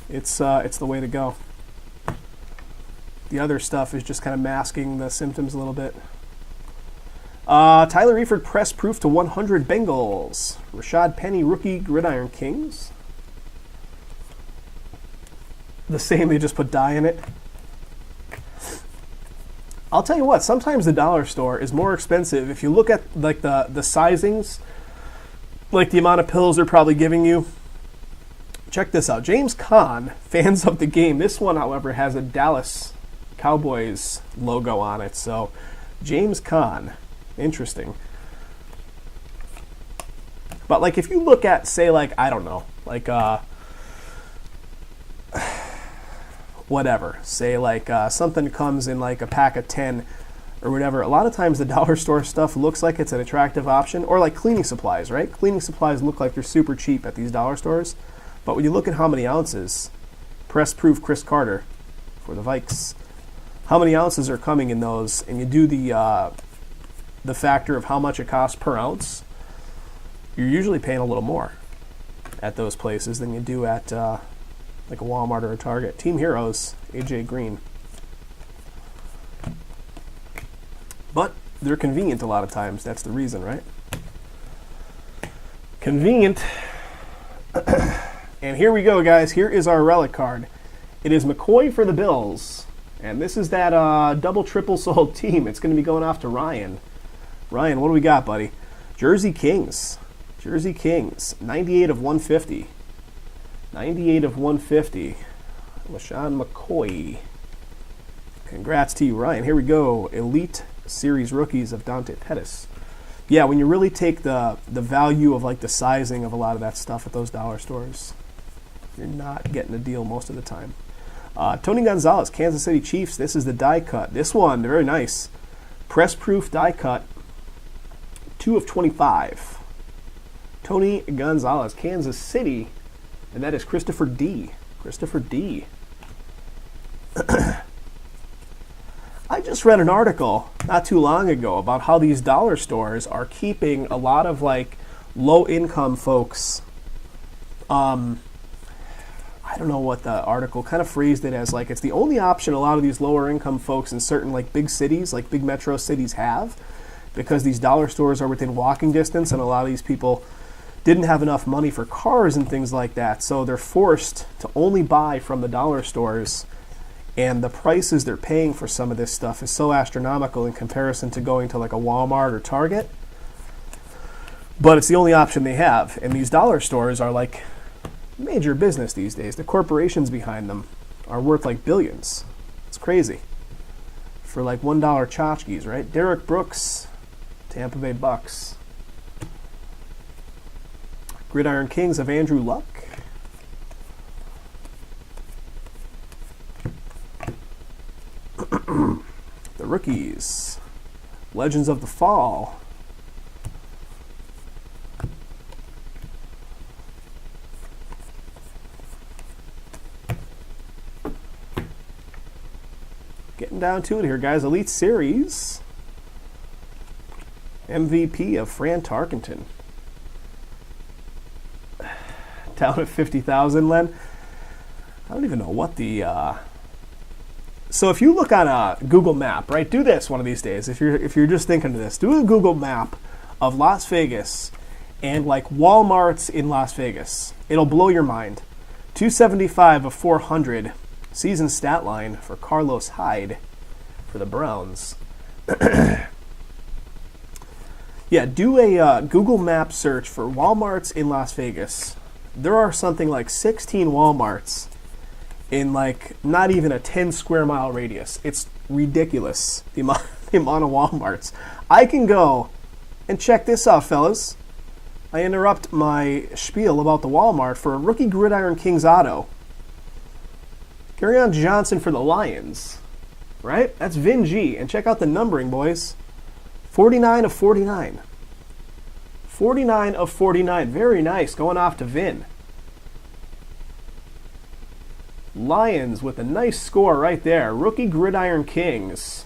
it's the way to go. The other stuff is just kind of masking the symptoms a little bit. Tyler Eifert, Press Proof to 100 Bengals. Rashad Penny, rookie Gridiron Kings. The same, they just put dye in it. I'll tell you what, sometimes the dollar store is more expensive. If you look at like the sizings, like the amount of pills they're probably giving you. Check this out. James Caan, Fans of the Game. This one, however, has a Dallas Cowboys logo on it. So, James Caan. Interesting. But, like, if you look at, say, like, I don't know, like, whatever. Say like something comes in like a pack of 10 or whatever. A lot of times the dollar store stuff looks like it's an attractive option, or like cleaning supplies, right? Cleaning supplies look like they're super cheap at these dollar stores, but when you look at how many ounces, press proof Chris Carter for the Vikes, how many ounces are coming in those, and you do the factor of how much it costs per ounce, you're usually paying a little more at those places than you do at like a Walmart or a Target. Team Heroes, AJ Green. But they're convenient a lot of times. That's the reason, right? Convenient. And here we go, guys. Here is our relic card. It is McCoy for the Bills. And this is that double, triple sold team. It's going to be going off to Ryan. Ryan, what do we got, buddy? Jersey Kings. Jersey Kings. 98 of 150. 98 of 150. LaShawn McCoy. Congrats to you, Ryan. Here we go. Elite Series rookies of Dante Pettis. Yeah, when you really take the value of like the sizing of a lot of that stuff at those dollar stores, you're not getting a deal most of the time. Tony Gonzalez, Kansas City Chiefs. This is the die cut. This one, very nice. Press proof die cut. 2 of 25. Tony Gonzalez, Kansas City. And that is Christopher D. Christopher D. I just read an article not too long ago about how these dollar stores are keeping a lot of like low-income folks. I don't know what the article kind of phrased it as, like it's the only option a lot of these lower-income folks in certain like big cities, like big metro cities have, because these dollar stores are within walking distance, and a lot of these people didn't have enough money for cars and things like that, so they're forced to only buy from the dollar stores. And the prices they're paying for some of this stuff is so astronomical in comparison to going to like a Walmart or Target. But it's the only option they have. And these dollar stores are like major business these days. The corporations behind them are worth like billions. It's crazy. For like $1 tchotchkes, right? Derek Brooks, Tampa Bay Bucks. Gridiron Kings of Andrew Luck. The rookies. Legends of the Fall. Getting down to it here, guys. Elite Series. MVP of Fran Tarkenton. Down at 50,000, Len. I don't even know what the... So if you look on a Google map, right, do this one of these days. If you're just thinking of this, do a Google map of Las Vegas and like Walmarts in Las Vegas. It'll blow your mind. 275 of 400 season stat line for Carlos Hyde for the Browns. Yeah, do a Google map search for Walmarts in Las Vegas. There are something like 16 Walmarts in like not even a 10 square mile radius. It's ridiculous, the amount of Walmarts. I can go and check this out, fellas. I interrupt my spiel about the Walmart for a rookie Gridiron Kings auto. Kerryon Johnson for the Lions, right? That's Vin G. And check out the numbering, boys. 49 of 49. 49 of 49. Very nice. Going off to Vin. Lions with a nice score right there. Rookie Gridiron Kings.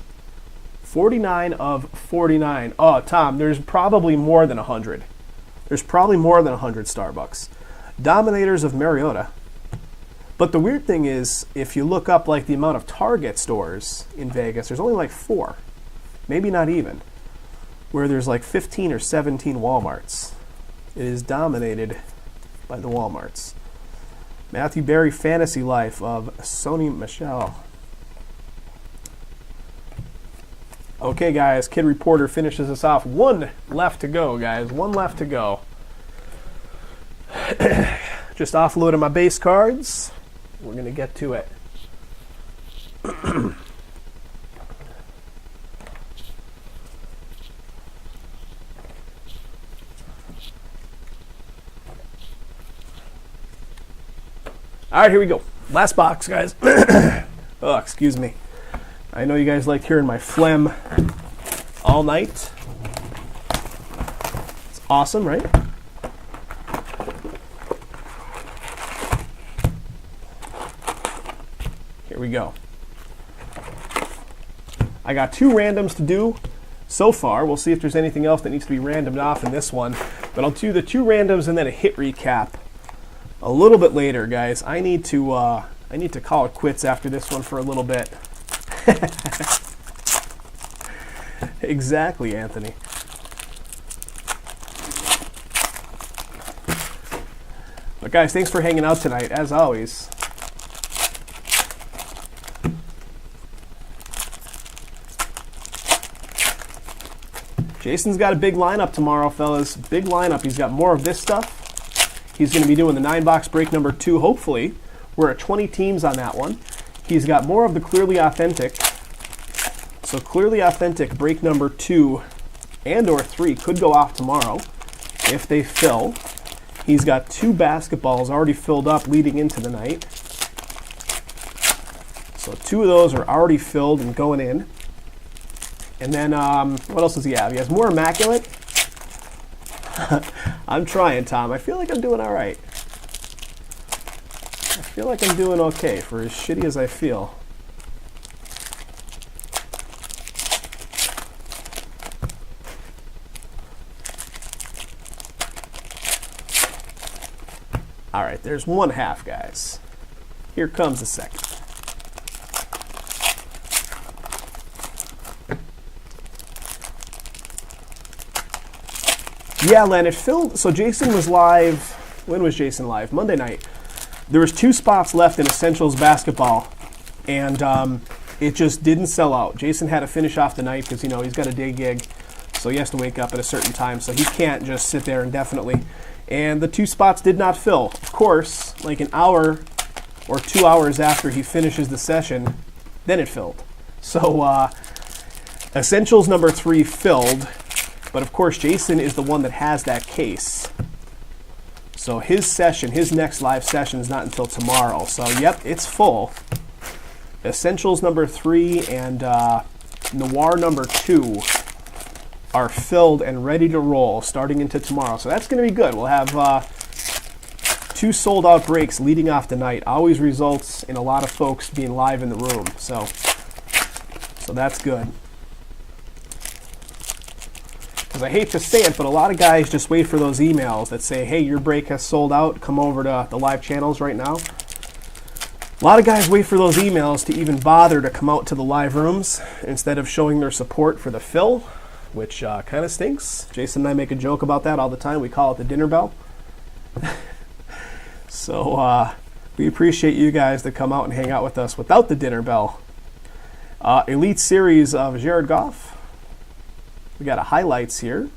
49 of 49. Oh, Tom, there's probably more than 100. There's probably more than 100 Starbucks. Dominators of Mariota. But the weird thing is, if you look up like the amount of Target stores in Vegas, there's only like 4. Maybe not even. Where there's like 15 or 17 Walmarts. It is dominated by the Walmarts. Matthew Berry Fantasy Life of Sony Michel. Okay, guys, Kid Reporter finishes us off. 1 left to go, guys. 1 left to go. Just offloading my base cards. We're going to get to it. All right, here we go. Last box, guys. Oh, excuse me. I know you guys liked hearing my phlegm all night. It's awesome, right? Here we go. I got 2 randoms to do so far. We'll see if there's anything else that needs to be randomed off in this one. But I'll do the 2 randoms and then a hit recap a little bit later, guys. I need to call it quits after this one for a little bit. Exactly, Anthony. But guys, thanks for hanging out tonight, as always. Jason's got a big lineup tomorrow, fellas. Big lineup. He's got more of this stuff. He's going to be doing the 9-box break number 2, hopefully. We're at 20 teams on that one. He's got more of the Clearly Authentic. So Clearly Authentic break number 2 and or 3 could go off tomorrow if they fill. He's got 2 basketballs already filled up leading into the night. So 2 of those are already filled and going in. And then, what else does he have? He has more Immaculate. I'm trying, Tom. I feel like I'm doing all right. I feel like I'm doing okay for as shitty as I feel. All right, there's 1/2, guys. Here comes the second. Yeah, Len, it filled. So Jason was live. When was Jason live? Monday night. There was 2 spots left in Essentials basketball, and it just didn't sell out. Jason had to finish off the night because, you know, he's got a day gig, so he has to wake up at a certain time, so he can't just sit there indefinitely. And the 2 spots did not fill. Of course, like an hour or 2 hours after he finishes the session, then it filled. So Essentials number 3 filled. But of course, Jason is the one that has that case. So his session, his next live session is not until tomorrow. So yep, it's full. Essentials number 3 and Noir number 2 are filled and ready to roll starting into tomorrow. So that's going to be good. We'll have 2 sold out breaks leading off the night. Always results in a lot of folks being live in the room. So that's good. Because I hate to say it, but a lot of guys just wait for those emails that say, hey, your break has sold out. Come over to the live channels right now. A lot of guys wait for those emails to even bother to come out to the live rooms instead of showing their support for the fill, which kind of stinks. Jason and I make a joke about that all the time. We call it the dinner bell. So we appreciate you guys that come out and hang out with us without the dinner bell. Elite Series of Jared Goff. We got a highlights here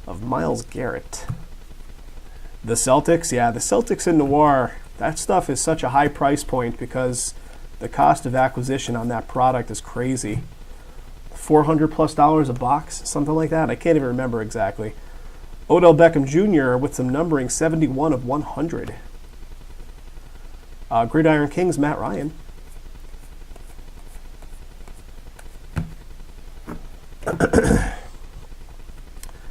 of Myles Garrett. The Celtics, yeah, the Celtics in Noir, that stuff is such a high price point because the cost of acquisition on that product is crazy. $400+ a box, something like that. I can't even remember exactly. Odell Beckham Jr. with some numbering, 71 of 100. Gridiron Kings, Matt Ryan.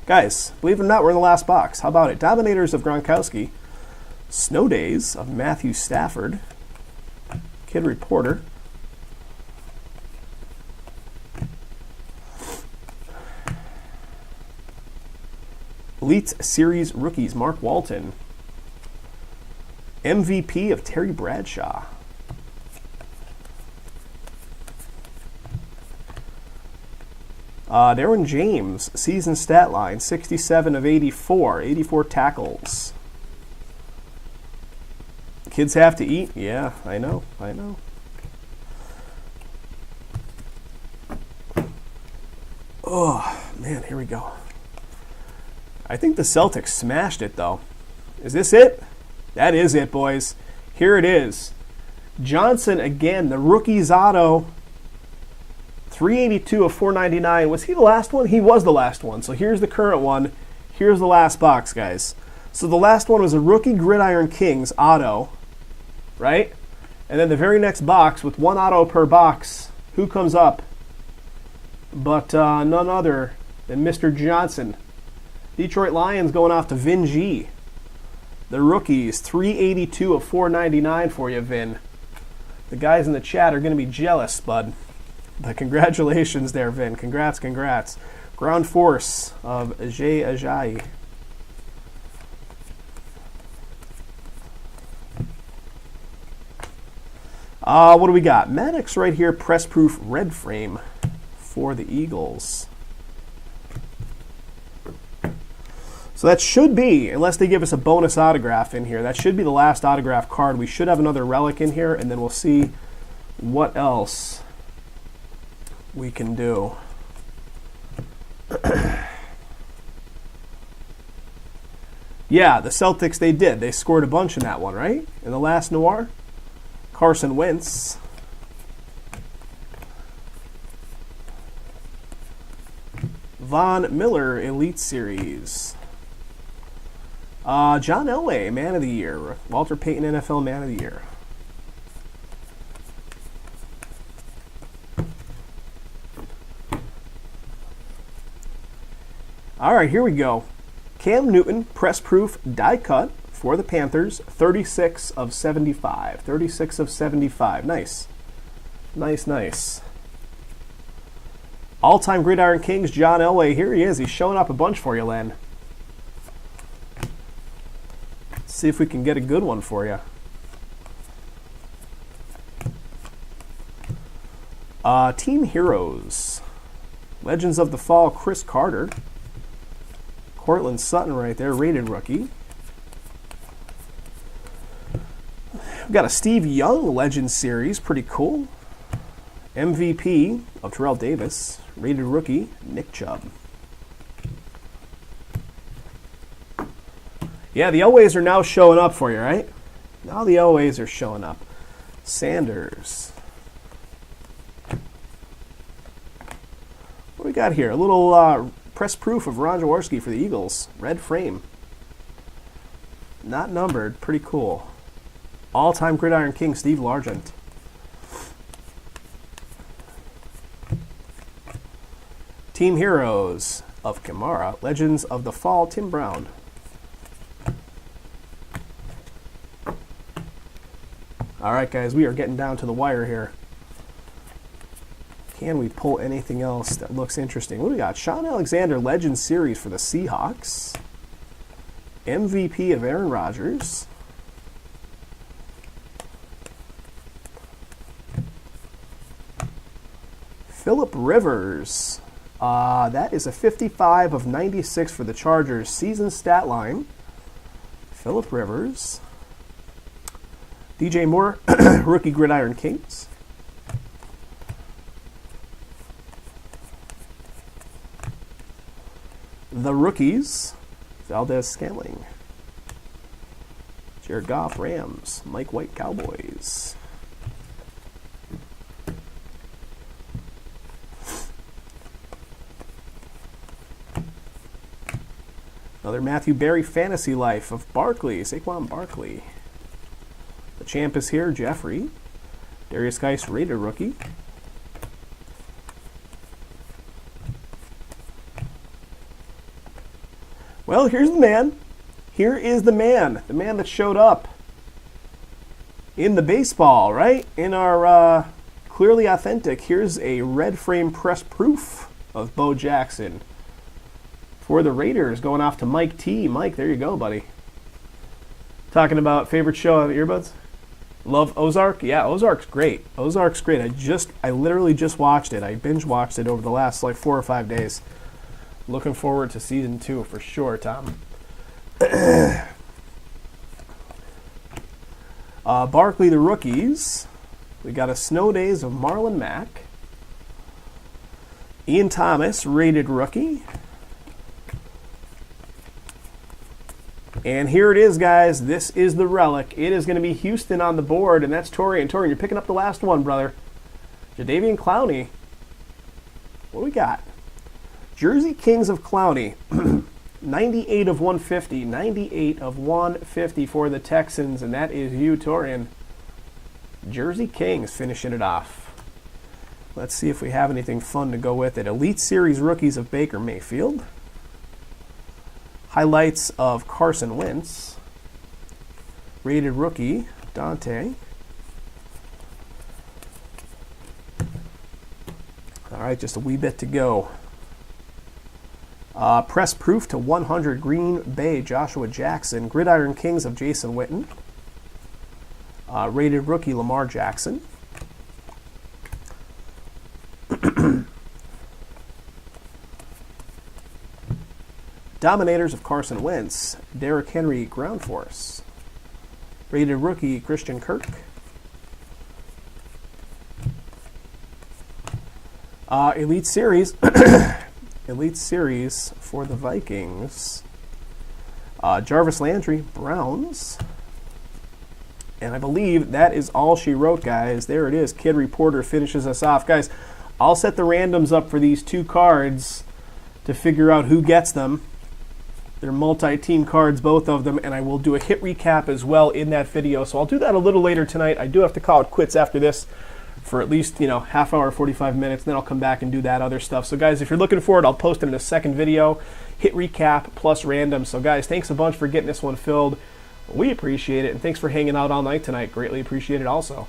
Guys, believe it or not, we're in the last box. How about it? Dominators of Gronkowski. Snow Days of Matthew Stafford. Kid Reporter. Elite Series Rookies, Mark Walton. MVP of Terry Bradshaw. Darren James, season stat line, 67 of 84, 84 tackles. Kids have to eat? Yeah, I know. Oh, man, here we go. I think the Celtics smashed it, though. Is this it? That is it, boys. Here it is. Johnson again, the rookie's auto. 382 of 499. Was he the last one? He was the last one. So here's the current one. Here's the last box, guys. So the last one was a rookie Gridiron Kings auto, right? And then the very next box with 1 auto per box. Who comes up but none other than Mr. Johnson. Detroit Lions going off to Vin G. The rookies, 382 of 499 for you, Vin. The guys in the chat are going to be jealous, bud. But congratulations there, Vin. Congrats, congrats. Ground Force of Ajay Ajayi. What do we got? Maddox right here, press proof red frame for the Eagles. So that should be, unless they give us a bonus autograph in here, that should be the last autograph card. We should have another relic in here, and then we'll see what else we can do. Yeah, the Celtics, they did. They scored a bunch in that one, right? In the last Noir. Carson Wentz. Von Miller Elite Series. John Elway, Man of the Year. Walter Payton, NFL Man of the Year. All right, here we go. Cam Newton, press proof, die cut for the Panthers, 36 of 75. 36 of 75. Nice. Nice, nice. All-time Gridiron Kings, John Elway. Here he is. He's showing up a bunch for you, Len. Let's see if we can get a good one for you. Team Heroes. Legends of the Fall, Chris Carter. Cortland Sutton right there, rated rookie. We've got a Steve Young Legends Series, pretty cool. MVP of Terrell Davis, rated rookie, Nick Chubb. Yeah, the Elways are now showing up for you, right? Now the Elways are showing up. Sanders. What do we got here? A little press proof of Ron Jaworski for the Eagles. Red frame. Not numbered. Pretty cool. All-time Gridiron King, Steve Largent. Team Heroes of Kamara. Legends of the Fall, Tim Brown. All right, guys, we are getting down to the wire here. Can we pull anything else that looks interesting? What do we got? Sean Alexander Legends Series for the Seahawks. MVP of Aaron Rodgers. Phillip Rivers. That is a 55 of 96 for the Chargers. Season stat line. Phillip Rivers. DJ Moore, Rookie Gridiron Kings. The Rookies, Valdez Scantling. Jared Goff, Rams. Mike White, Cowboys. Another Matthew Berry Fantasy Life of Barkley, Saquon Barkley. The champ is here, Jeffrey. Darius Geis, rated rookie. Well, here's the man. Here is the man. The man that showed up in the baseball, right? In our Clearly Authentic. Here's a red frame press proof of Bo Jackson. For the Raiders, going off to Mike T. Mike, there you go, buddy. Talking about favorite show of earbuds? Love Ozark? Yeah, Ozark's great. Ozark's great. I literally just watched it. I binge watched it over the last like 4 or 5 days. Looking forward to season 2 for sure, Tom. Barkley, the Rookies. We got a Snow Days of Marlon Mack. Ian Thomas, rated rookie. And here it is, guys. This is the relic. It is going to be Houston on the board, and that's Torian. Torian, you're picking up the last one, brother. Jadeveon Clowney. What do we got? Jersey Kings of Clowney. 98 of 150. 98 of 150 for the Texans, and that is you, Torian. Jersey Kings finishing it off. Let's see if we have anything fun to go with it. Elite Series rookies of Baker Mayfield. Highlights of Carson Wentz. Rated rookie, Dante. All right, just a wee bit to go. Press proof to 100 Green Bay, Joshua Jackson. Gridiron Kings of Jason Witten. Rated rookie, Lamar Jackson. Dominators of Carson Wentz, Derrick Henry Ground Force. Rated rookie, Christian Kirk. Elite Series, Elite Series for the Vikings. Jarvis Landry, Browns. And I believe that is all she wrote, guys. There it is. Kid Reporter finishes us off. Guys, I'll set the randoms up for these two cards to figure out who gets them. They're multi-team cards, both of them, and I will do a hit recap as well in that video. So I'll do that a little later tonight. I do have to call it quits after this for at least, half hour, 45 minutes, and then I'll come back and do that other stuff. So guys, if you're looking for it, I'll post it in a second video. Hit recap plus random. So guys, thanks a bunch for getting this one filled. We appreciate it, and thanks for hanging out all night tonight. Greatly appreciate it also.